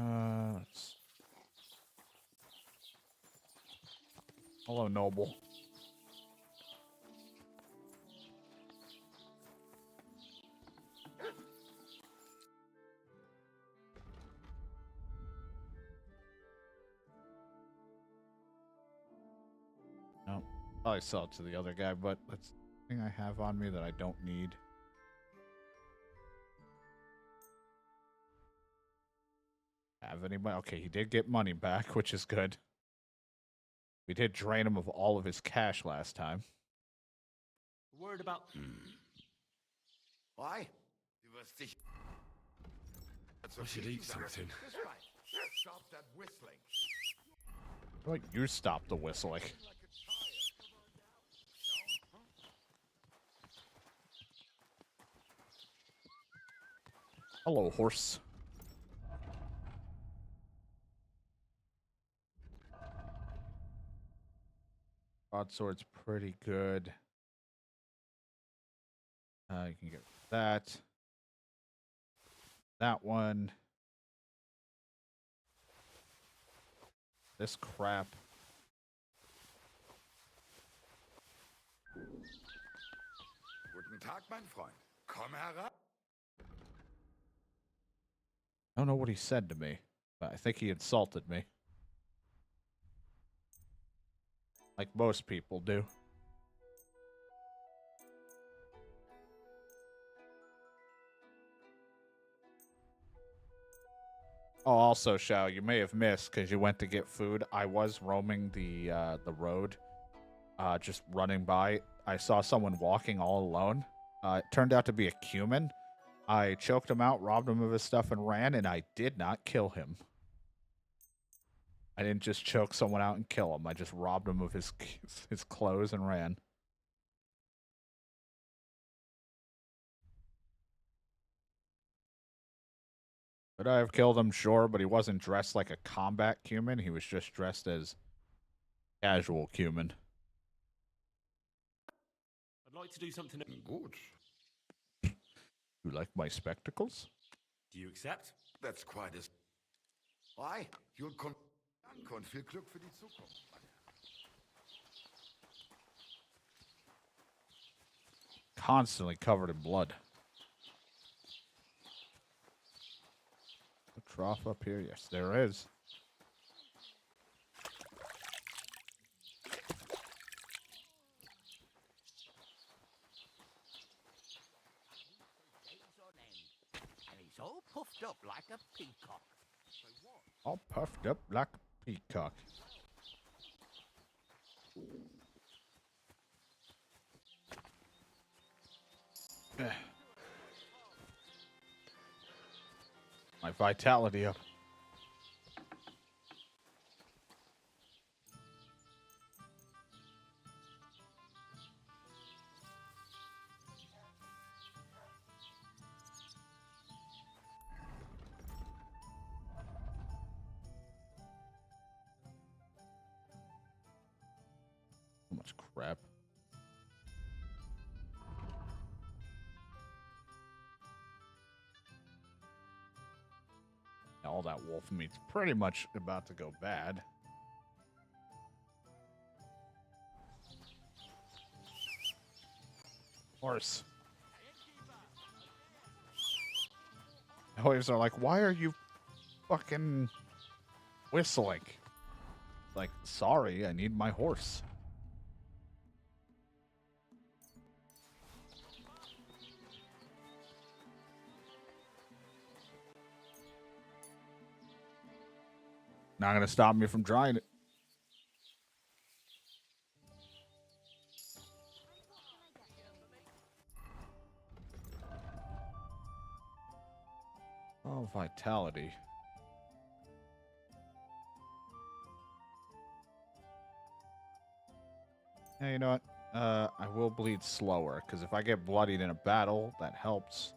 Let's... Hello, noble. No, probably sell it to the other guy, but that's the thing I have on me that I don't need. Have anybody? Okay, he did get money back, which is good. We did drain him of all of his cash last time. Word about. Why? I should eat something. Stop that whistling. How about you stop the whistling? Hello, horse. Broadsword's pretty good. You can get that. That one. This crap. Guten Tag, mein Freund. Komm herab. I don't know what he said to me, but I think he insulted me. Like most people do. Oh, also, Shao, you may have missed because you went to get food. I was roaming the road, just running by. I saw someone walking all alone. It turned out to be a cumin. I choked him out, robbed him of his stuff, and ran, and I did not kill him. I didn't just choke someone out and kill him. I just robbed him of his clothes and ran. Could I have killed him? Sure, but he wasn't dressed like a combat cumin. He was just dressed as casual cumin. I'd like to do something. Good. You like my spectacles? Do you accept? That's quite as. Why? You'll come. Danke und viel Glück für die Zukunft. Constantly covered in blood. A trough up here? Yes, there is. And he's all puffed up like a peacock. All puffed up like a peacock. My vitality up. much crap. All that wolf meat's pretty much about to go bad. Horse. Always are like, why are you fucking whistling? Like, sorry, I need my horse. Not gonna stop me from trying it. Oh, vitality. Yeah, you know what? I will bleed slower, because if I get bloodied in a battle, that helps.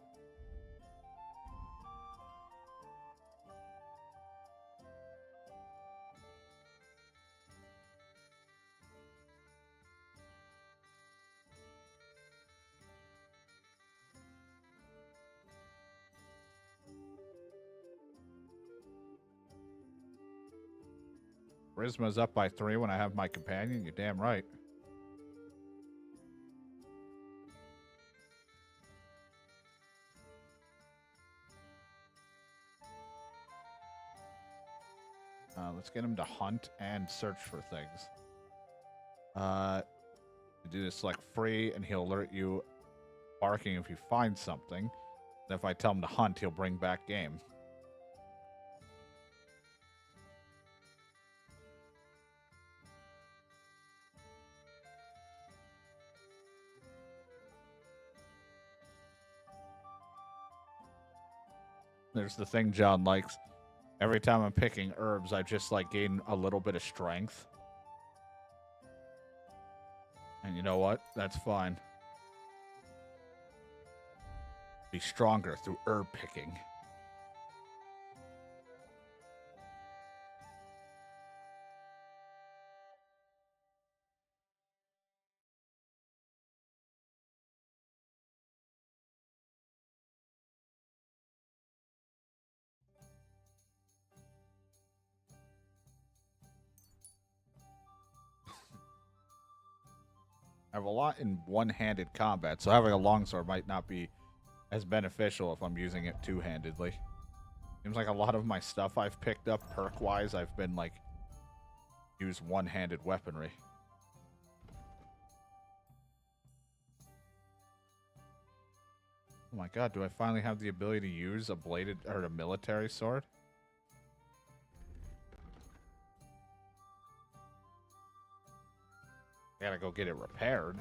Charisma's up by 3 when I have my companion. You're damn right. Let's get him to hunt and search for things. You do this like free, and he'll alert you barking if you find something. And if I tell him to hunt, he'll bring back game. There's the thing John likes. Every time I'm picking herbs, I just like gain a little bit of strength. And you know what? That's fine. Be stronger through herb picking. I have a lot in one-handed combat, so having a longsword might not be as beneficial if I'm using it two-handedly. Seems like a lot of my stuff I've picked up perk-wise, I've been like use one-handed weaponry. Oh my god, do I finally have the ability to use a bladed or a military sword? I gotta go get it repaired.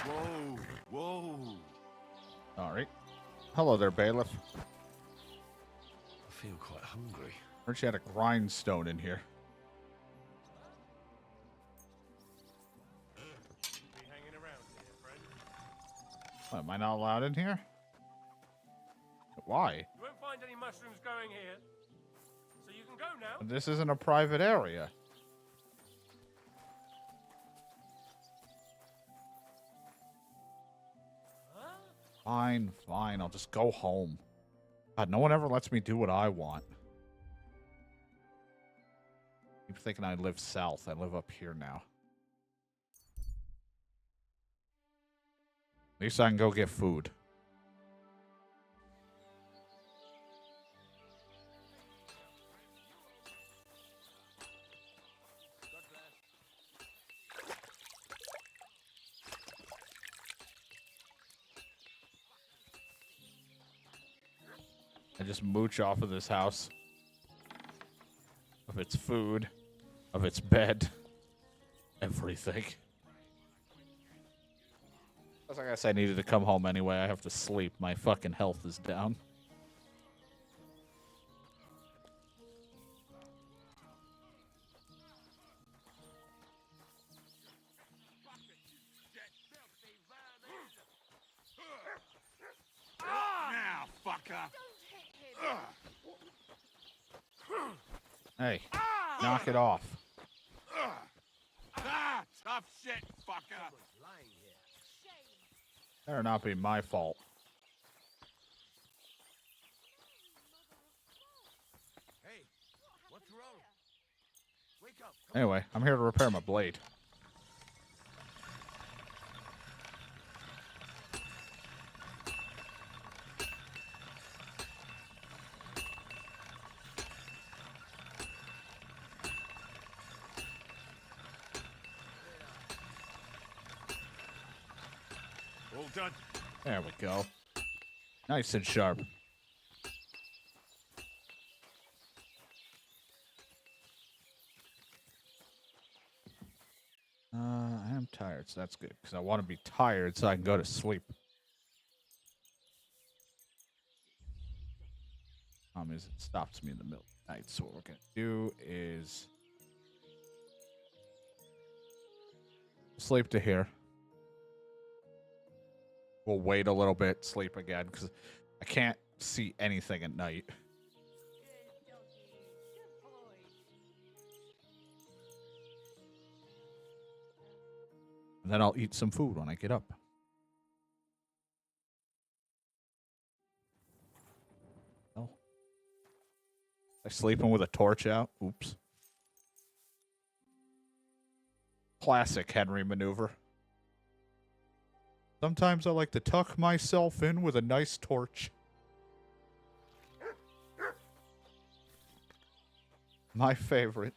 Whoa, whoa. All right. Hello there, bailiff. I feel quite hungry. Heard you had a grindstone in here. What, am I not allowed in here? Why? You won't find any mushrooms growing here. So you can go now. This isn't a private area. Fine, fine. I'll just go home. God, no one ever lets me do what I want. Keep thinking I live south. I live up here now. At least I can go get food. I just mooch off of this house. Of its food. Of its bed. Everything. I guess I needed to come home anyway. I have to sleep. My fucking health is down. Now, fucker! Hey, knock it off. Tough shit, fucker! Better not be my fault. Hey, what's wrong? Wake up. Anyway, I'm here to repair my blade. All done. There we go. Nice and sharp. I am tired, so that's good. Because I want to be tired so I can go to sleep. Is it stops me in the middle of the night. So what we're going to do is sleep to here. We'll wait a little bit, sleep again, because I can't see anything at night. And then I'll eat some food when I get up. Oh. I sleeping with a torch out? Oops. Classic Henry maneuver. Sometimes I like to tuck myself in with a nice torch. My favorite.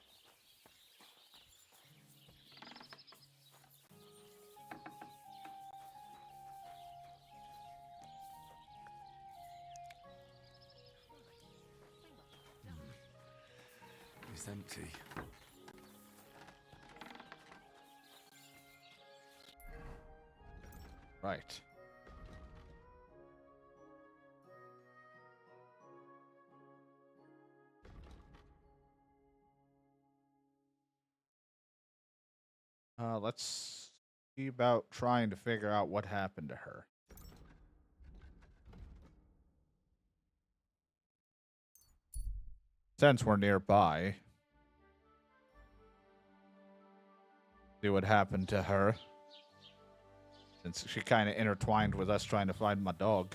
It's empty. Right. Let's see about trying to figure out what happened to her. Since we're nearby, see what happened to her. Since she kind of intertwined with us trying to find my dog.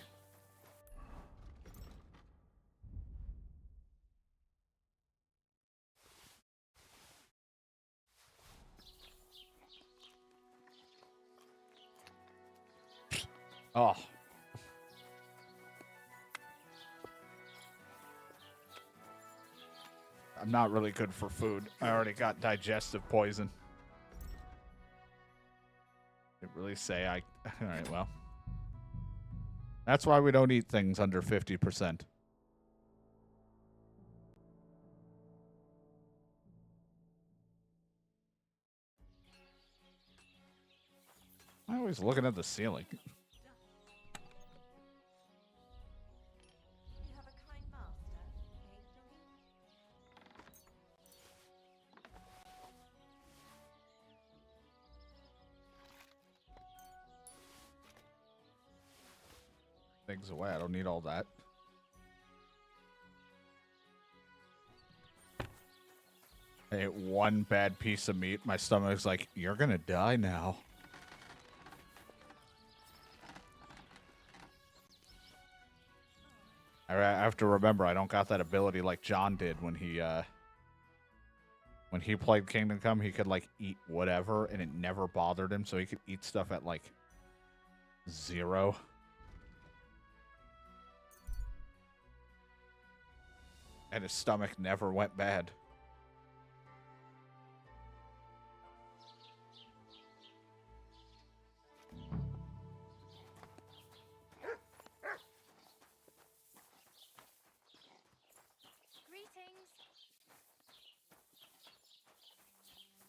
Oh. I'm not really good for food. I already got digestive poison. Didn't really say I... Alright, well. That's why we don't eat things under 50%. I'm always looking at the ceiling. Things away. I don't need all that. I ate one bad piece of meat. My stomach's like, you're gonna die now. I have to remember I don't got that ability like John did when he played Kingdom Come. He could like eat whatever and it never bothered him, so he could eat stuff at like 0. And his stomach never went bad. Greetings.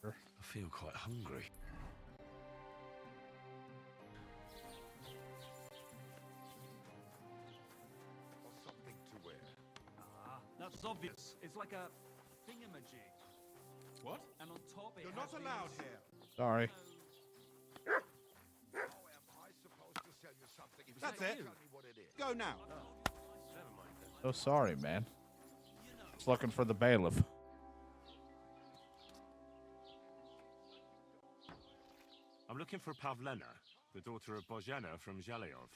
I feel quite hungry. obvious. It's like a thingamajig. What? And on top it You're has not allowed these- here. Sorry. That's it. Go now. So sorry, man. Just looking for the bailiff. I'm looking for Pavlena, the daughter of Bozhena from Zhelyov.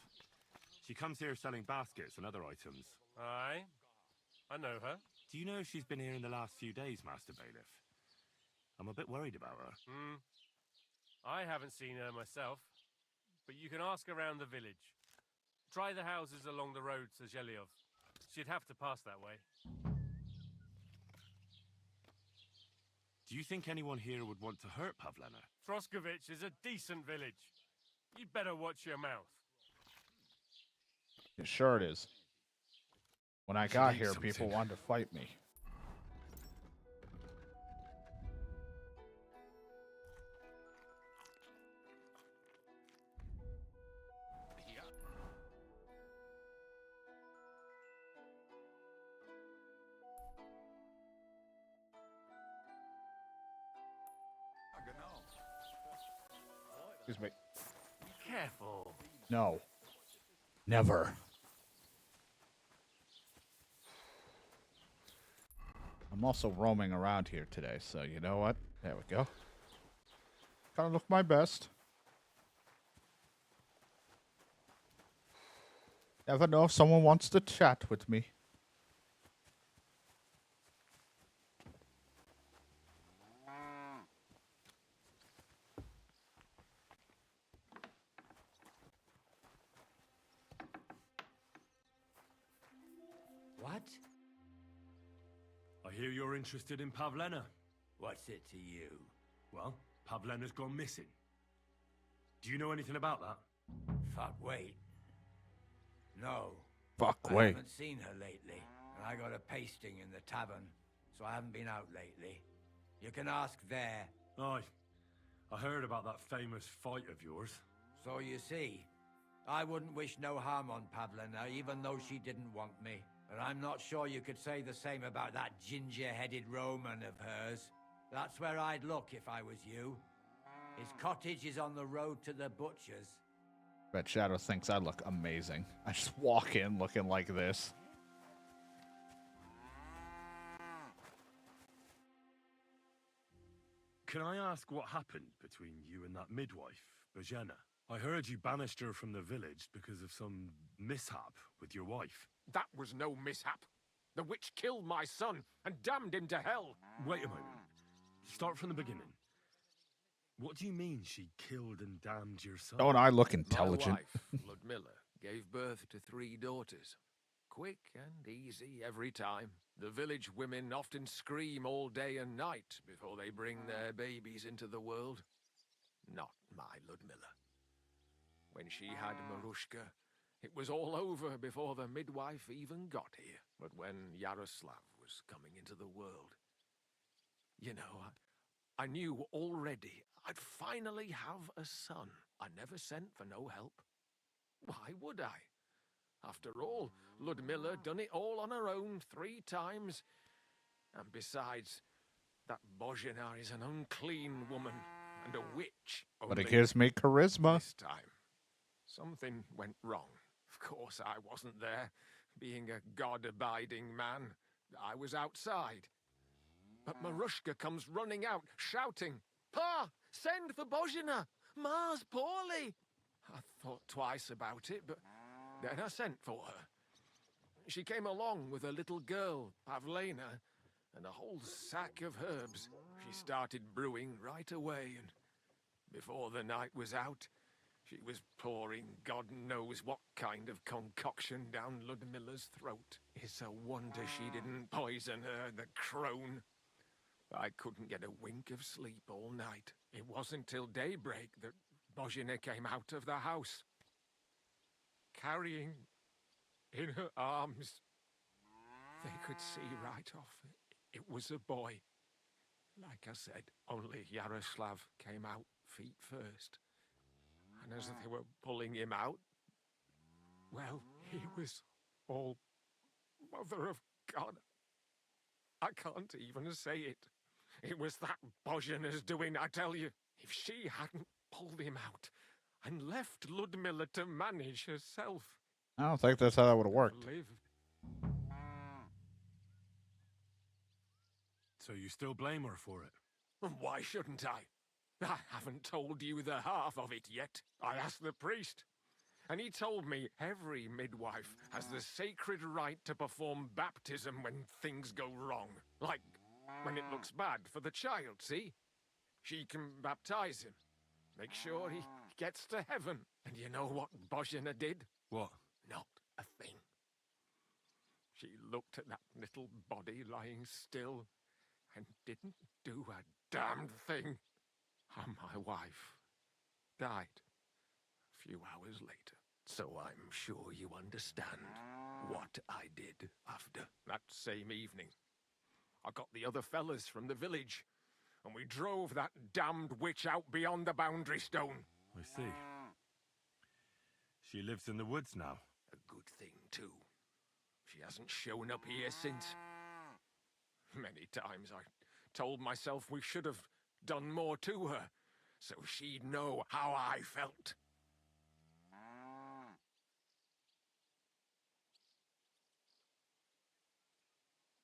She comes here selling baskets and other items. Aye. I know her. Do you know if she's been here in the last few days, Master Bailiff? I'm a bit worried about her. I haven't seen her myself, but you can ask around the village. Try the houses along the road to Zhelyov. She'd have to pass that way. Do you think anyone here would want to hurt Pavlena? Troskovich is a decent village. You'd better watch your mouth. Yeah, sure it is. When I got here, people wanted to fight me. Excuse me. Be careful. No. Never. I'm also roaming around here today, so you know what? There we go. Gotta look my best. Never know if someone wants to chat with me. What? I hear you're interested in Pavlena. What's it to you? Well, Pavlena's gone missing. Do you know anything about that? Fuck, wait. No. Fuck, I wait. haven't seen her lately, and I got a pasting in the tavern, so I haven't been out lately. You can ask there. Aye. I heard about that famous fight of yours. So you see, I wouldn't wish no harm on Pavlena, even though she didn't want me. But I'm not sure you could say the same about that ginger-headed Roman of hers. That's where I'd look if I was you. His cottage is on the road to the butcher's. Bet Shadow thinks I look amazing. I just walk in looking like this. Can I ask what happened between you and that midwife, Bozhena? I heard you banished her from the village because of some mishap with your wife. That was no mishap. The witch killed my son and damned him to hell. Wait a moment. Start from the beginning. What do you mean she killed and damned your son? Don't I look intelligent? My wife, Ludmilla, gave birth to 3 daughters. Quick and easy every time. The village women often scream all day and night before they bring their babies into the world. Not my Ludmilla. When she had Marushka, it was all over before the midwife even got here. But when Yaroslav was coming into the world, you know, I knew already I'd finally have a son. I never sent for no help. Why would I? After all, Ludmilla done it all on her own 3 times. And besides, that Bozhena is an unclean woman and a witch. But it Only gives me charisma. this time, something went wrong. Of course, I wasn't there. Being a God-abiding man, I was outside. But Marushka comes running out, shouting, "Pa, send for Bozhena! Ma's poorly!" I thought twice about it, but then I sent for her. She came along with a little girl, Pavlena, and a whole sack of herbs. She started brewing right away, and before the night was out, she was pouring God knows what kind of concoction down Ludmilla's throat. It's a wonder she didn't poison her, the crone. I couldn't get a wink of sleep all night. It wasn't till daybreak that Bozhena came out of the house, carrying in her arms. They could see right off it was a boy. Like I said, only Yaroslav came out feet first. And as they were pulling him out, well, he was all Mother of God. I can't even say it. It was that Bozhana's doing, I tell you. If she hadn't pulled him out and left Ludmilla to manage herself. I don't think that's how that would have worked. So you still blame her for it? And why shouldn't I? I haven't told you the half of it yet. I asked the priest, and he told me every midwife has the sacred right to perform baptism when things go wrong. Like when it looks bad for the child, see? She can baptize him, make sure he gets to heaven. And you know what Bozhana did? What? Not a thing. She looked at that little body lying still and didn't do a damned thing. And my wife died a few hours later. So I'm sure you understand what I did after. That same evening, I got the other fellas from the village, and we drove that damned witch out beyond the boundary stone. I see. She lives in the woods now. A good thing, too. She hasn't shown up here since. Many times I told myself we should have done more to her, so she'd know how I felt.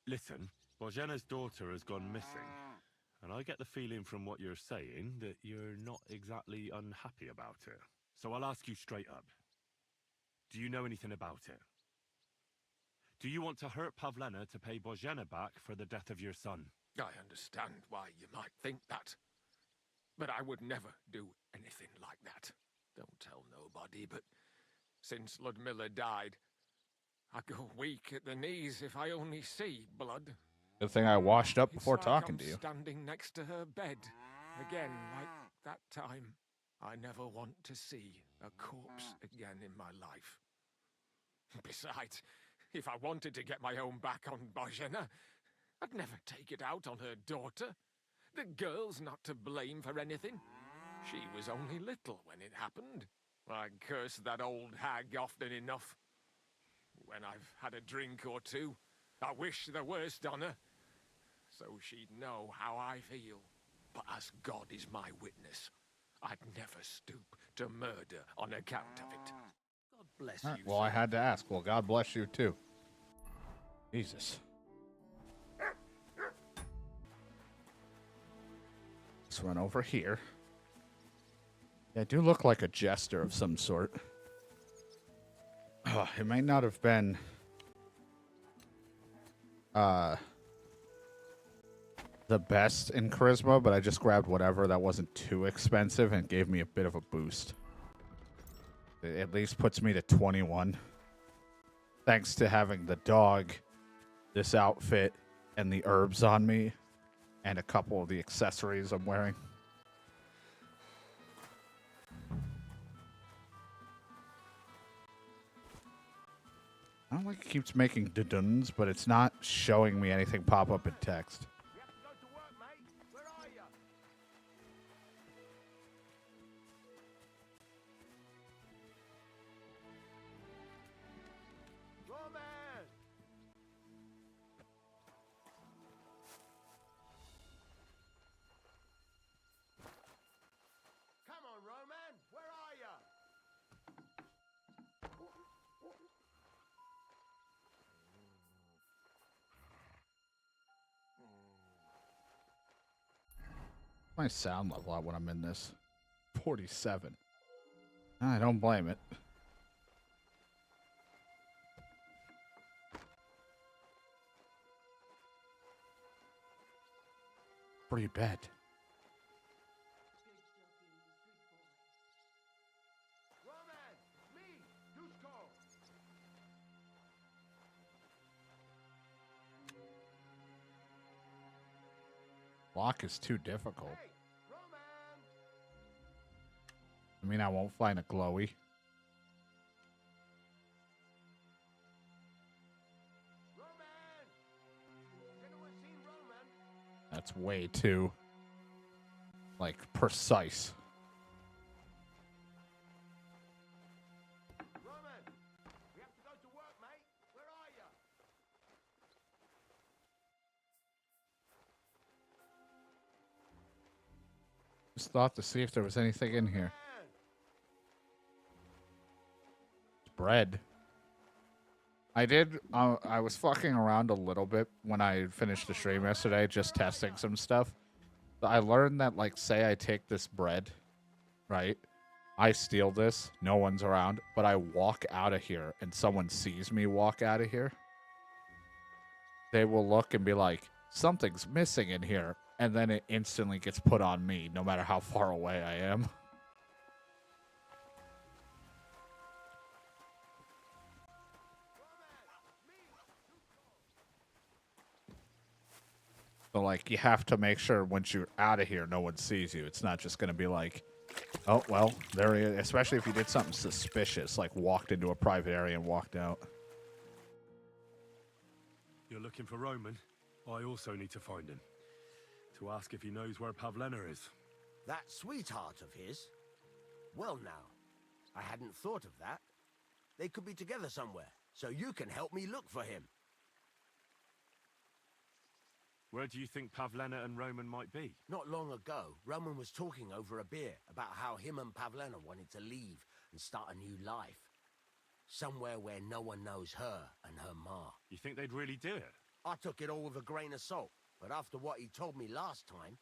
Listen, Bozhana's daughter has gone missing, and I get the feeling from what you're saying that you're not exactly unhappy about it. So I'll ask you straight up. Do you know anything about it? Do you want to hurt Pavlena to pay Bozhana back for the death of your son? I understand why you might think that, but I would never do anything like that. Don't tell nobody, but since Ludmilla died, I go weak at the knees if I only see blood. Good thing I washed up It's before like talking I'm to you. standing next to her bed. Again, like that time. I never want to see a corpse again in my life. Besides, if I wanted to get my own back on Bozhana, I'd never take it out on her daughter. The girl's not to blame for anything. She was only little when it happened. I curse that old hag often enough. When I've had a drink or two, I wish the worst on her, so she'd know how I feel. But as God is my witness, I'd never stoop to murder on account of it. God bless All right, you. well, I had to ask. Well, God bless you, too. Jesus. Let's run over here. Yeah, I do look like a jester of some sort. Oh, it might not have been the best in charisma, but I just grabbed whatever that wasn't too expensive and gave me a bit of a boost. It at least puts me to 21. Thanks to having the dog, this outfit, and the herbs on me, and a couple of the accessories I'm wearing. I don't like it keeps making duduns, but it's not showing me anything pop up in text. Come on, Roman, where are you? My sound level out when I'm in this. 47. I don't blame it. Pretty bad. Block is too difficult. I mean, I won't find a glowy. That's way too, like, precise. Just thought to see if there was anything in here. Bread. I was fucking around a little bit when I finished the stream yesterday, just testing some stuff. I learned that, like, say I take this bread, right? I steal this, no one's around, but I walk out of here and someone sees me walk out of here. They will look and be like, something's missing in here. And then it instantly gets put on me, no matter how far away I am. So, like, you have to make sure once you're out of here, no one sees you. It's not just going to be like, oh, well, there he is. Especially if you did something suspicious, like walked into a private area and walked out. You're looking for Roman? I also need to find him. To ask if he knows where Pavlena is. That sweetheart of his? Well now, I hadn't thought of that. They could be together somewhere, so you can help me look for him. Where do you think Pavlena and Roman might be? Not long ago, Roman was talking over a beer about how him and Pavlena wanted to leave and start a new life. Somewhere where no one knows her and her ma. You think they'd really do it? I took it all with a grain of salt, but after what he told me last time,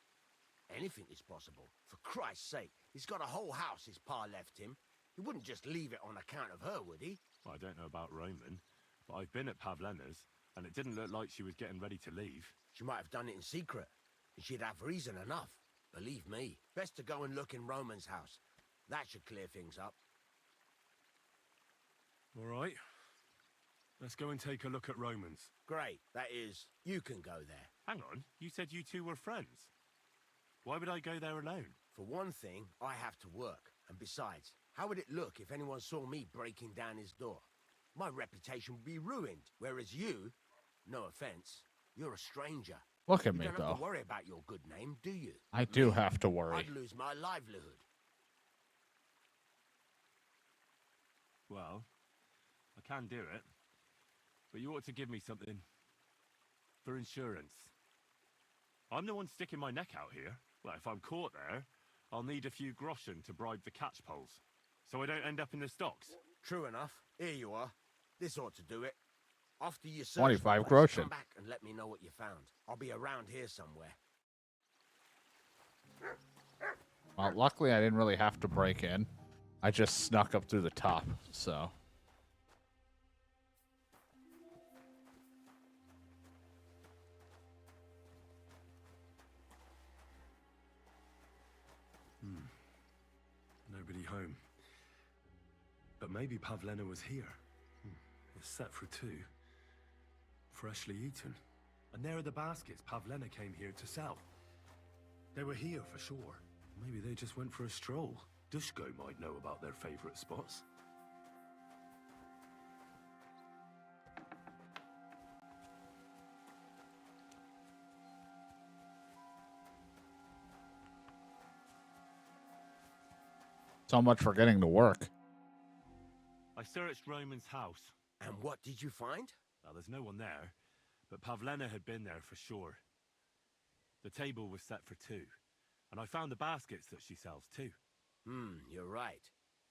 anything is possible. For Christ's sake, he's got a whole house his pa left him. He wouldn't just leave it on account of her, would he? Well, I don't know about Roman, but I've been at Pavlena's, and it didn't look like she was getting ready to leave. She might have done it in secret, and she'd have reason enough. Believe me, best to go and look in Roman's house. That should clear things up. All right. Let's go and take a look at Roman's. Great. That is, you can go there. Hang on, you said you two were friends. Why would I go there alone? For one thing, I have to work. And besides, how would it look if anyone saw me breaking down his door? My reputation would be ruined, whereas you, no offense, you're a stranger. Look at me, though. You don't have to though. worry about your good name, do you? I do have to worry. I'd lose my livelihood. Well, I can do it. But you ought to give me something for insurance. I'm the one sticking my neck out here. Well, if I'm caught there, I'll need a few groschen to bribe the catchpoles, so I don't end up in the stocks. True enough. Here you are. This ought to do it. After you search 25 the place, groschen. come back and let me know what you found. I'll be around here somewhere. Well, luckily I didn't really have to break in. I just snuck up through the top, so... Nobody home. But maybe Pavlena was here. It's set for two. Freshly eaten. And there are the baskets Pavlena came here to sell. They were here for sure. Maybe they just went for a stroll. Dushko might know about their favorite spots. So much for getting to work. I searched Roman's house. And what did you find? Well, there's no one there, but Pavlena had been there for sure. The table was set for two, and I found the baskets that she sells too. You're right.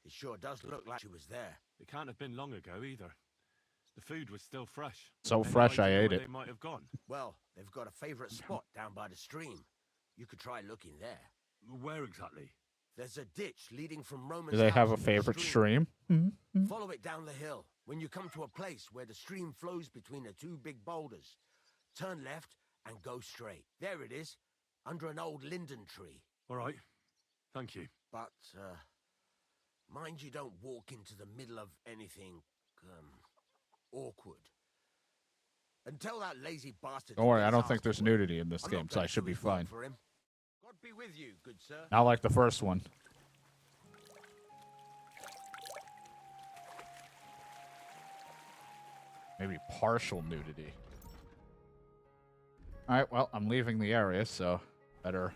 It sure does look like she was there. It can't have been long ago either. The food was still fresh. So Any fresh I idea ate where it. They might have gone. Well, they've got a favorite spot down by the stream. You could try looking there. Where exactly? There's a ditch leading from Roman's Do they have a house to the favorite stream? Follow it down the hill. When you come to a place where the stream flows between the two big boulders, turn left and go straight. There it is, under an old linden tree. All right. Thank you. But, mind you don't walk into the middle of anything, awkward. And tell that lazy bastard... Don't worry, I don't think there's nudity in this I'm game, not so I gonna should do be his work fine. for him. God be with you, good sir. Not like the first one. Maybe partial nudity. Alright, well, I'm leaving the area, so better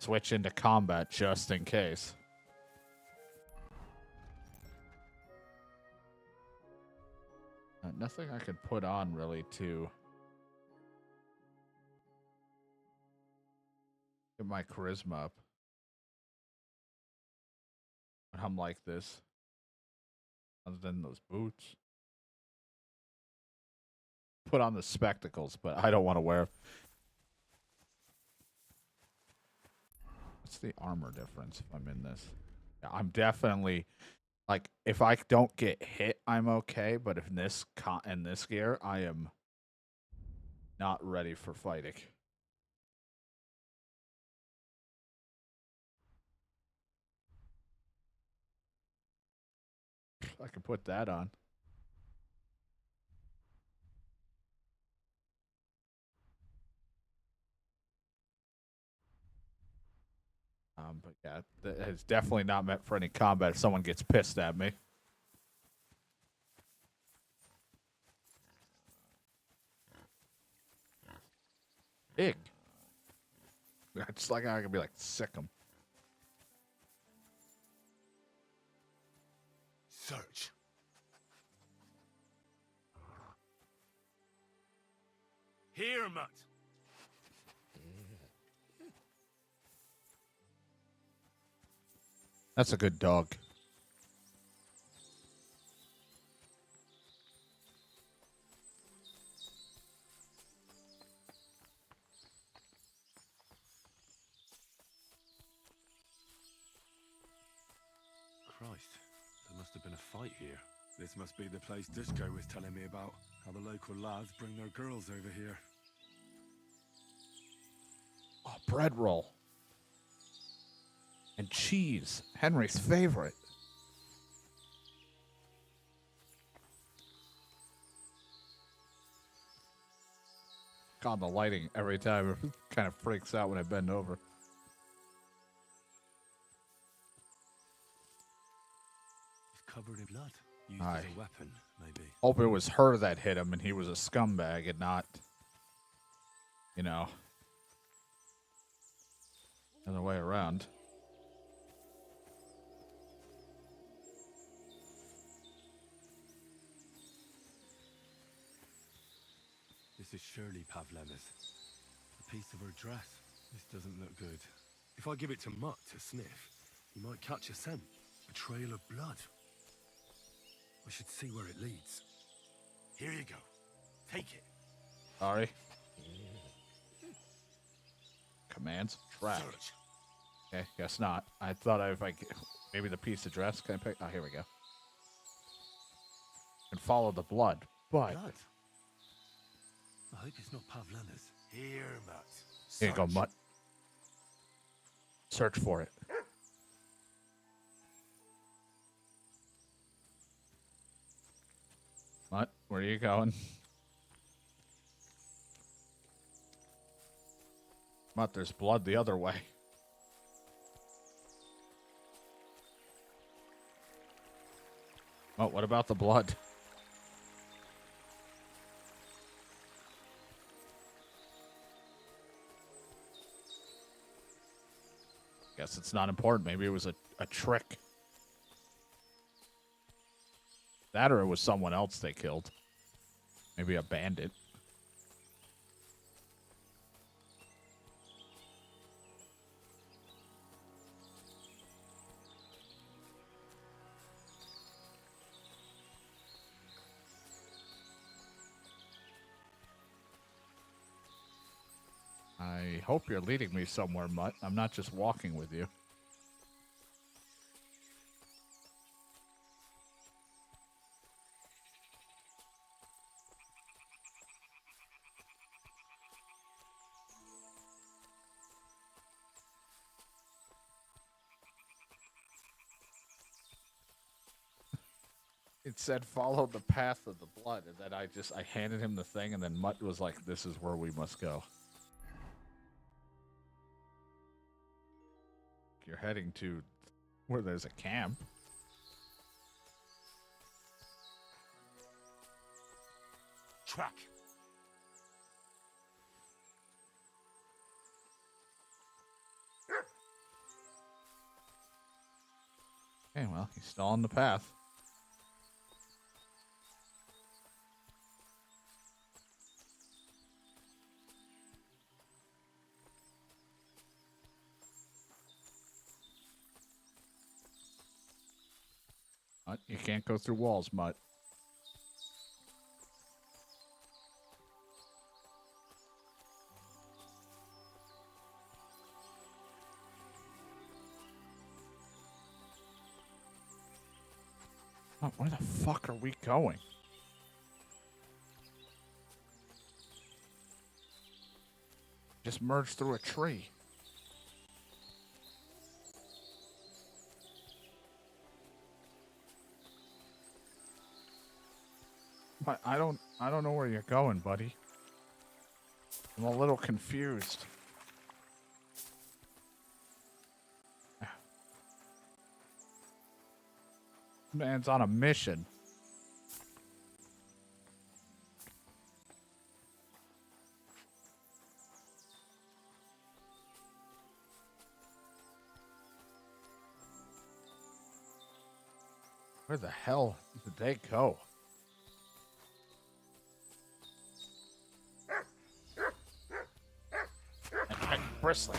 switch into combat just in case. Nothing I could put on really to get my charisma up. when I'm like this. Other than those boots. Put on the spectacles, but I don't want to wear. What's the armor difference if I'm in this? Yeah, I'm definitely like if I don't get hit, I'm okay. But if in this gear, I am not ready for fighting. I can put that on. But yeah, it's definitely not meant for any combat. If someone gets pissed at me. Big. It's like I could be like sick 'em. Search. Here, Mutt. That's a good dog. Christ, there must have been a fight here. This must be the place Disco was telling me about. How the local lads bring their girls over here. Oh, bread roll. And cheese. Henry's favorite. God, the lighting every time kind of freaks out when I bend over. It's covered in blood. Used Aye. as a weapon, maybe. Hope it was her that hit him and he was a scumbag and not, you know, the other way around. This is surely Pavlena's. A piece of her dress. This doesn't look good. If I give it to Mutt to sniff, he might catch a scent. A trail of blood. I should see where it leads. Here you go. Take it. Sorry. Commands. Track. Search. Okay, guess not. I thought if I get, maybe the piece of dress. Can I pick? Oh, here we go. And follow the blood. But Blood. I hope it's not Pavlena's. Here, Mutt. here you go, Mutt. Search for it. Mutt, where are you going? Mutt, there's blood the other way. Mutt, what about the blood? Guess it's not important. Maybe it was a trick. That or it was someone else they killed. Maybe a bandit. I hope you're leading me somewhere, Mutt. I'm not just walking with you. It said follow the path of the blood, and then I handed him the thing, and then Mutt was like, this is where we must go. You're heading to where there's a camp. Track. Okay, well, he's still on the path. You can't go through walls, Mutt. Oh, where the fuck are we going? Just merged through a tree. But I don't know where you're going, buddy. I'm a little confused. Man's on a mission. Where the hell did they go? And Bristly.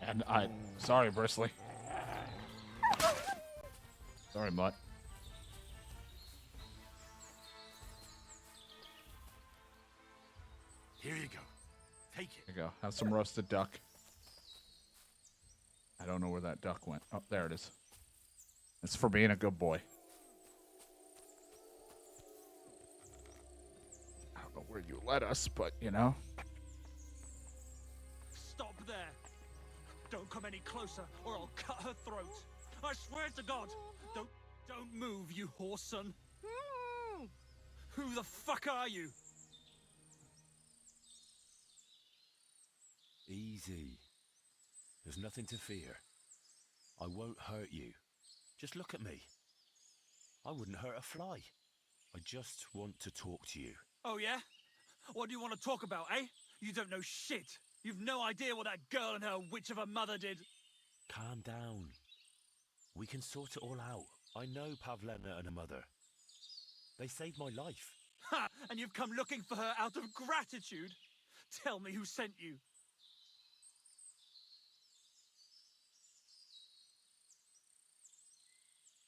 And sorry, Bristly. Sorry, Mutt. Here you go. Take it. There you go. Have some roasted duck. I don't know where that duck went. Oh, there it is. It's for being a good boy. I don't know where you led us, but, you know. Stop there. Don't come any closer, or I'll cut her throat. I swear to God. Don't move, you horse son. Who the fuck are you? Easy. There's nothing to fear. I won't hurt you. Just look at me. I wouldn't hurt a fly. I just want to talk to you. Oh, yeah? What do you want to talk about, eh? You don't know shit. You've no idea what that girl and her witch of a mother did. Calm down. We can sort it all out. I know Pavlena and her mother. They saved my life. Ha! And you've come looking for her out of gratitude? Tell me who sent you.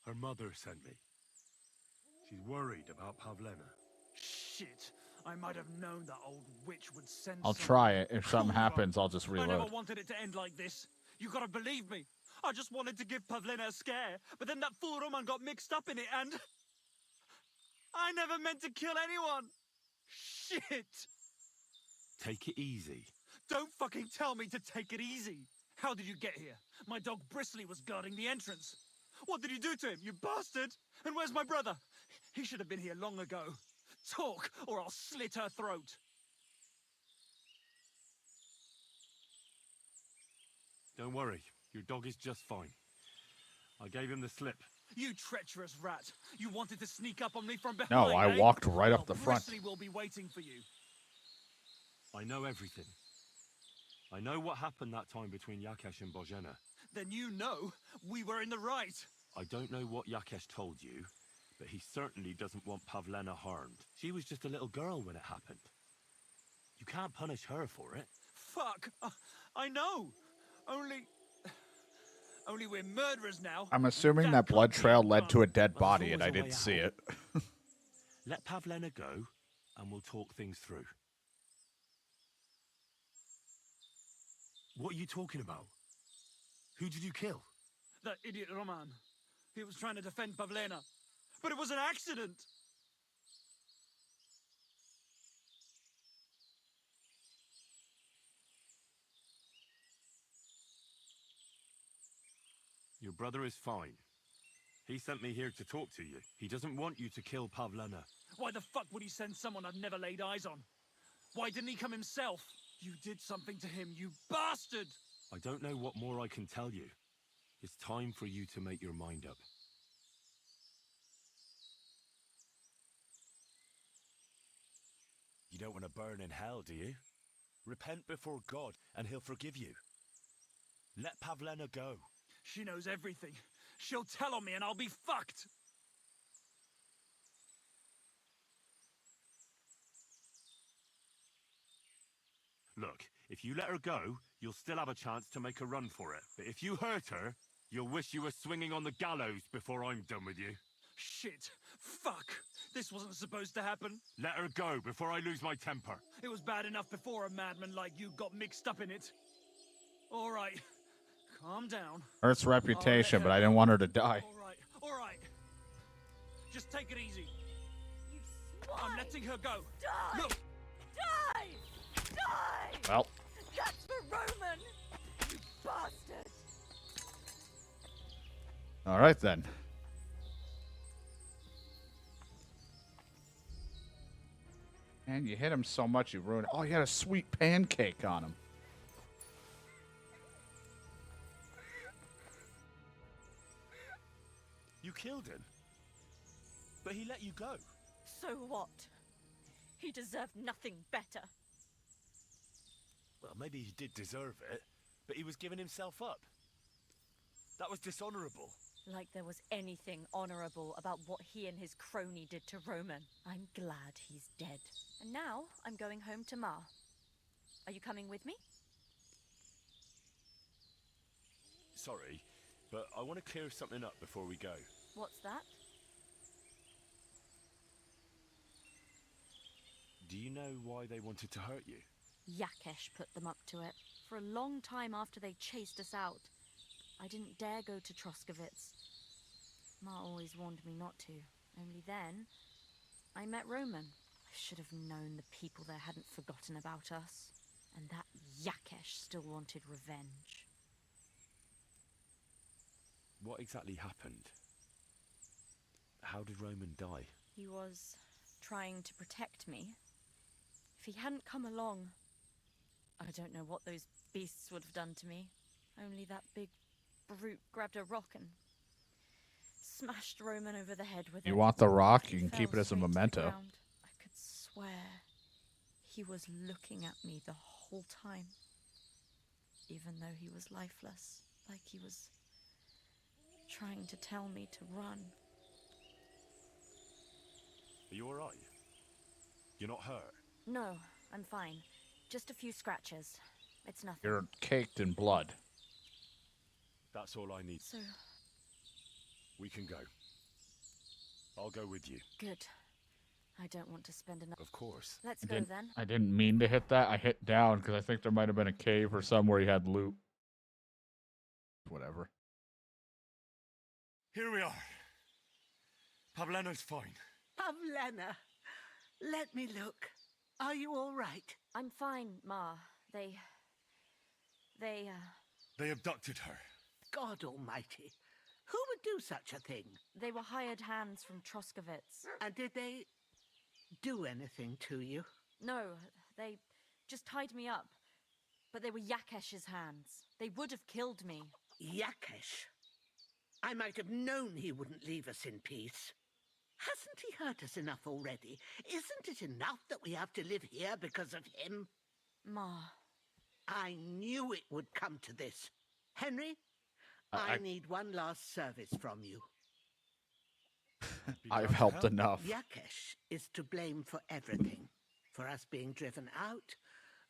Her mother sent me. She's worried about Pavlena. Shit. I might have known that old witch would send I'll someone. try it. If something happens, I'll just I reload. never wanted it to end like this. You gotta believe me. I just wanted to give Pavlena a scare, but then that fool Roman got mixed up in it and... I never meant to kill anyone. Shit. Take it easy. Don't fucking tell me to take it easy. How did you get here? My dog Bristly was guarding the entrance. What did you do to him, you bastard? And where's my brother? He should have been here long ago. Talk, or I'll slit her throat. Don't worry. Your dog is just fine. I gave him the slip. You treacherous rat. You wanted to sneak up on me from behind, No, I eh? walked right up the front. Bristly will be waiting for you. I know everything. I know what happened that time between Yakesh and Bozhena. Then you know we were in the right. I don't know what Yakesh told you, but he certainly doesn't want Pavlena harmed. She was just a little girl when it happened. You can't punish her for it. Fuck. I know. Only we're murderers now. I'm assuming that blood trail led to a dead body, and I didn't see it. Let Pavlena go, and we'll talk things through. What are you talking about? Who did you kill? That idiot Roman. He was trying to defend Pavlena. But it was an accident. Your brother is fine. He sent me here to talk to you. He doesn't want you to kill Pavlena. Why the fuck would he send someone I've never laid eyes on? Why didn't he come himself? You did something to him, you bastard! I don't know what more I can tell you. It's time for you to make your mind up. You don't want to burn in hell, do you? Repent before God, and he'll forgive you. Let Pavlena go. She knows everything. She'll tell on me and I'll be fucked! Look, if you let her go, you'll still have a chance to make a run for it. But if you hurt her, you'll wish you were swinging on the gallows before I'm done with you. Shit! Fuck! This wasn't supposed to happen. Let her go before I lose my temper. It was bad enough before a madman like you got mixed up in it. All right. Calm down. Hurts reputation, but I didn't want her to die. All right. Just take it easy. You I'm swine! letting her go. Die! Look! Die! Die! Well. That's for Roman! You bastard! All right, then. And you hit him so much you ruined it. Oh, you had a sweet pancake on him. You killed him. But he let you go. So what? He deserved nothing better. Well, maybe he did deserve it, but he was giving himself up. That was dishonorable. Like there was anything honorable about what he and his crony did to Roman. I'm glad he's dead. And now I'm going home to Ma. Are you coming with me? Sorry, but I want to clear something up before we go. What's that? Do you know why they wanted to hurt you? Yakesh put them up to it. For a long time after they chased us out, I didn't dare go to Troskovitz. Ma always warned me not to. Only then, I met Roman. I should have known the people there hadn't forgotten about us. And that Yakesh still wanted revenge. What exactly happened? How did Roman die? He was trying to protect me. If he hadn't come along, I don't know what those beasts would have done to me. Only that big brute grabbed a rock and smashed Roman over the head with it. You want the rock? You can Fell keep it as a straight to the memento. ground. I could swear he was looking at me the whole time, even though he was lifeless, like he was trying to tell me to run. Are you alright? You're not hurt? No, I'm fine. Just a few scratches. It's nothing. You're caked in blood. That's all I need. So, We can go. I'll go with you. good. I don't want to spend enough. Of course. Let's go then. I didn't mean to hit that. I hit down because I think there might have been a cave or somewhere he had loot. Whatever. Here we are. Pavlena's fine. Pavlena, let me look. Are you all right? I'm fine, Ma. They They abducted her. God almighty. Who would do such a thing? They were hired hands from Troskovitz. And did they do anything to you? No, they just tied me up. But they were Yakesh's hands. They would have killed me. Yakesh? I might have known he wouldn't leave us in peace. Hasn't he hurt us enough already? Isn't it enough that we have to live here because of him? Ma. I knew it would come to this. Henry, I need one last service from you. I've helped enough. Yakesh is to blame for everything. For us being driven out,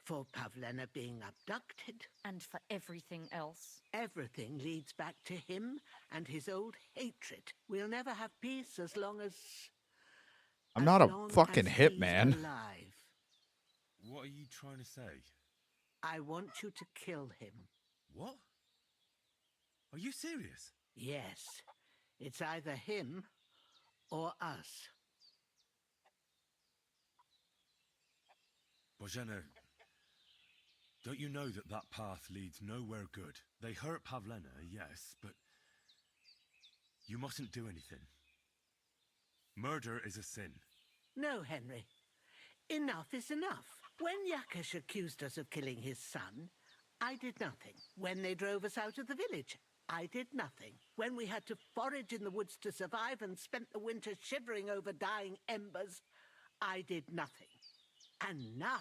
for Pavlena being abducted. And for everything else. Everything leads back to him and his old hatred. We'll never have peace as long as... I'm not a fucking hitman. Alive. What are you trying to say? I want you to kill him. What? Are you serious? Yes. It's either him or us. Bozhena, don't you know that that path leads nowhere good? They hurt Pavlena, yes, but you mustn't do anything. Murder is a sin. No, Henry. Enough is enough. When Yakesh accused us of killing his son, I did nothing. When they drove us out of the village, I did nothing. When we had to forage in the woods to survive and spent the winter shivering over dying embers, I did nothing. And now,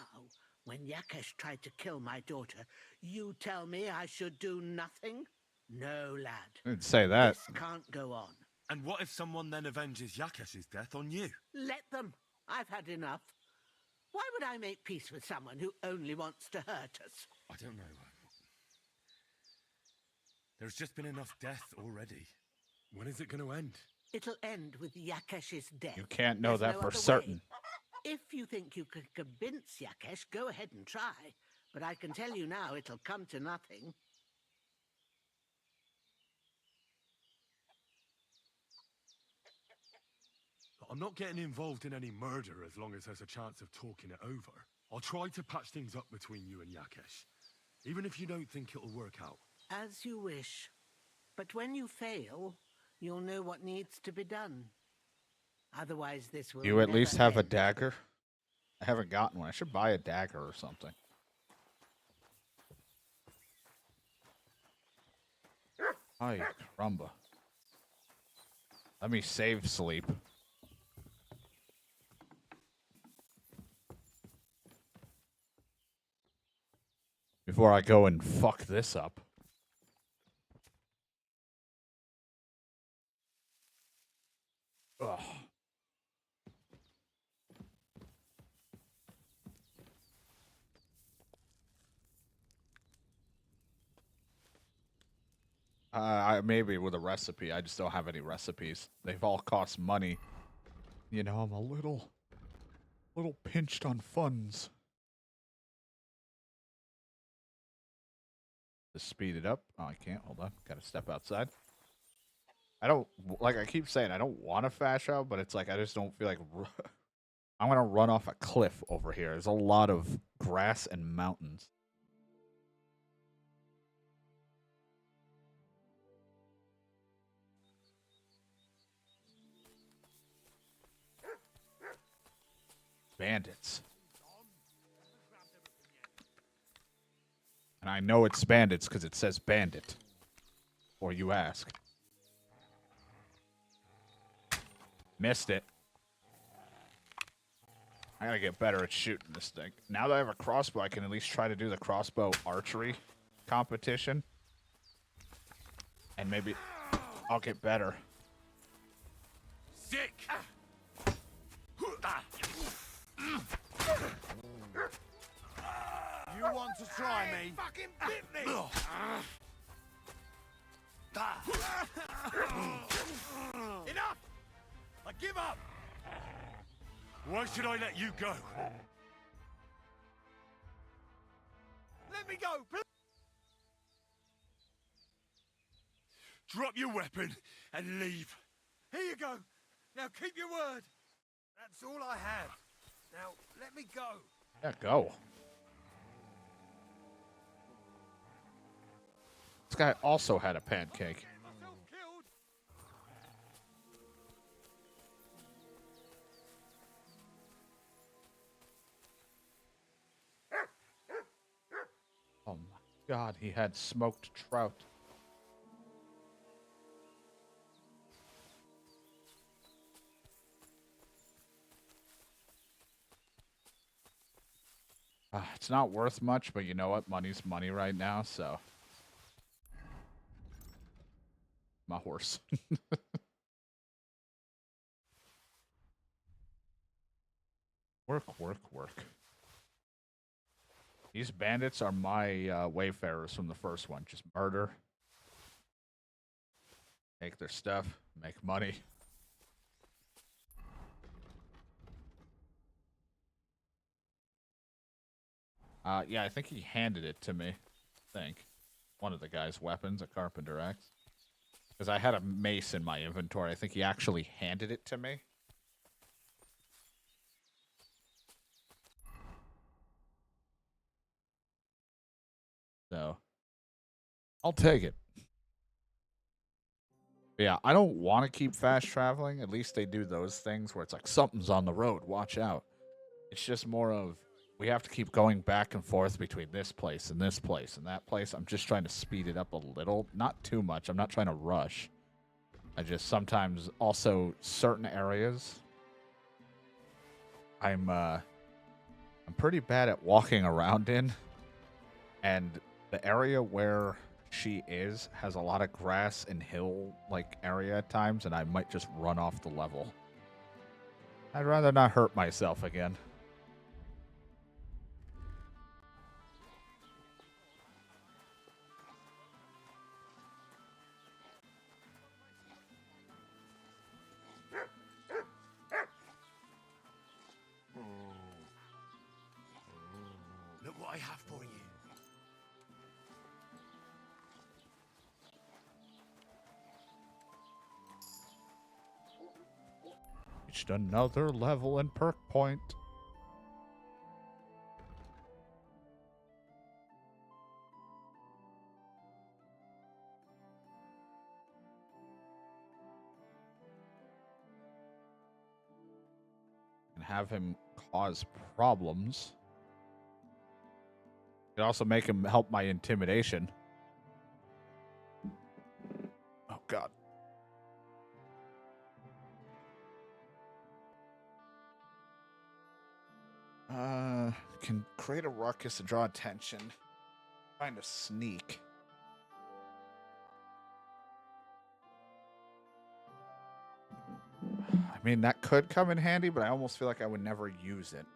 when Yakesh tried to kill my daughter, you tell me I should do nothing? No, lad. I didn't say that. This can't go on. And what if someone then avenges Yakesh's death on you? Let them. I've had enough. Why would I make peace with someone who only wants to hurt us? I don't know. There's just been enough death already. When is it going to end? It'll end with Yakesh's death. You can't know There's that no for other certain. way. If you think you could convince Yakesh, go ahead and try. But I can tell you now, it'll come to nothing. I'm not getting involved in any murder as long as there's a chance of talking it over. I'll try to patch things up between you and Yakesh, even if you don't think it'll work out. As you wish. But when you fail, you'll know what needs to be done. Otherwise, this will Do you at never least have a end. dagger? I haven't gotten one. I should buy a dagger or something. Ay, crumba. Let me save sleep. Before I go and fuck this up. Ugh. Maybe with a recipe. I just don't have any recipes. They've all cost money. You know, I'm a little pinched on funds. To speed it up. Oh, I can't. Hold on. Gotta step outside. I don't, like I keep saying, I don't want to fast travel, but it's like I just don't feel like I'm gonna run off a cliff over here. There's a lot of grass and mountains. Bandits. And I know it's bandits because it says bandit. Or you ask. Missed it. I gotta get better at shooting this thing. Now that I have a crossbow, I can at least try to do the crossbow archery competition. And maybe I'll get better. Sick! You want to try me? Fucking bit me! Enough! I give up! Why should I let you go? Let me go, please! Drop your weapon and leave. Here you go. Now keep your word. That's all I have. Now, let me go. Yeah, go. This guy also had a pancake. Oh my God, he had smoked trout. It's not worth much, but you know what? Money's money right now, so. My horse. Work, work, work. These bandits are my wayfarers from the first one. Just murder. Take their stuff. Make money. Yeah, I think he handed it to me. I think. One of the guy's weapons, a carpenter axe. Because I had a mace in my inventory. I think he actually handed it to me. So, I'll take it. But yeah, I don't want to keep fast traveling. At least they do those things where it's like, something's on the road, watch out. It's just more of, we have to keep going back and forth between this place and this place and that place. I'm just trying to speed it up a little. Not too much. I'm not trying to rush. I just sometimes also certain areas I'm pretty bad at walking around in, and the area where she is has a lot of grass and hill like area at times, and I might just run off the level. I'd rather not hurt myself again. reached another level in perk point. And have him cause problems. Could also make him help my intimidation. Oh god. Can create a ruckus to draw attention. Find a sneak. I mean, that could come in handy, but I almost feel like I would never use it.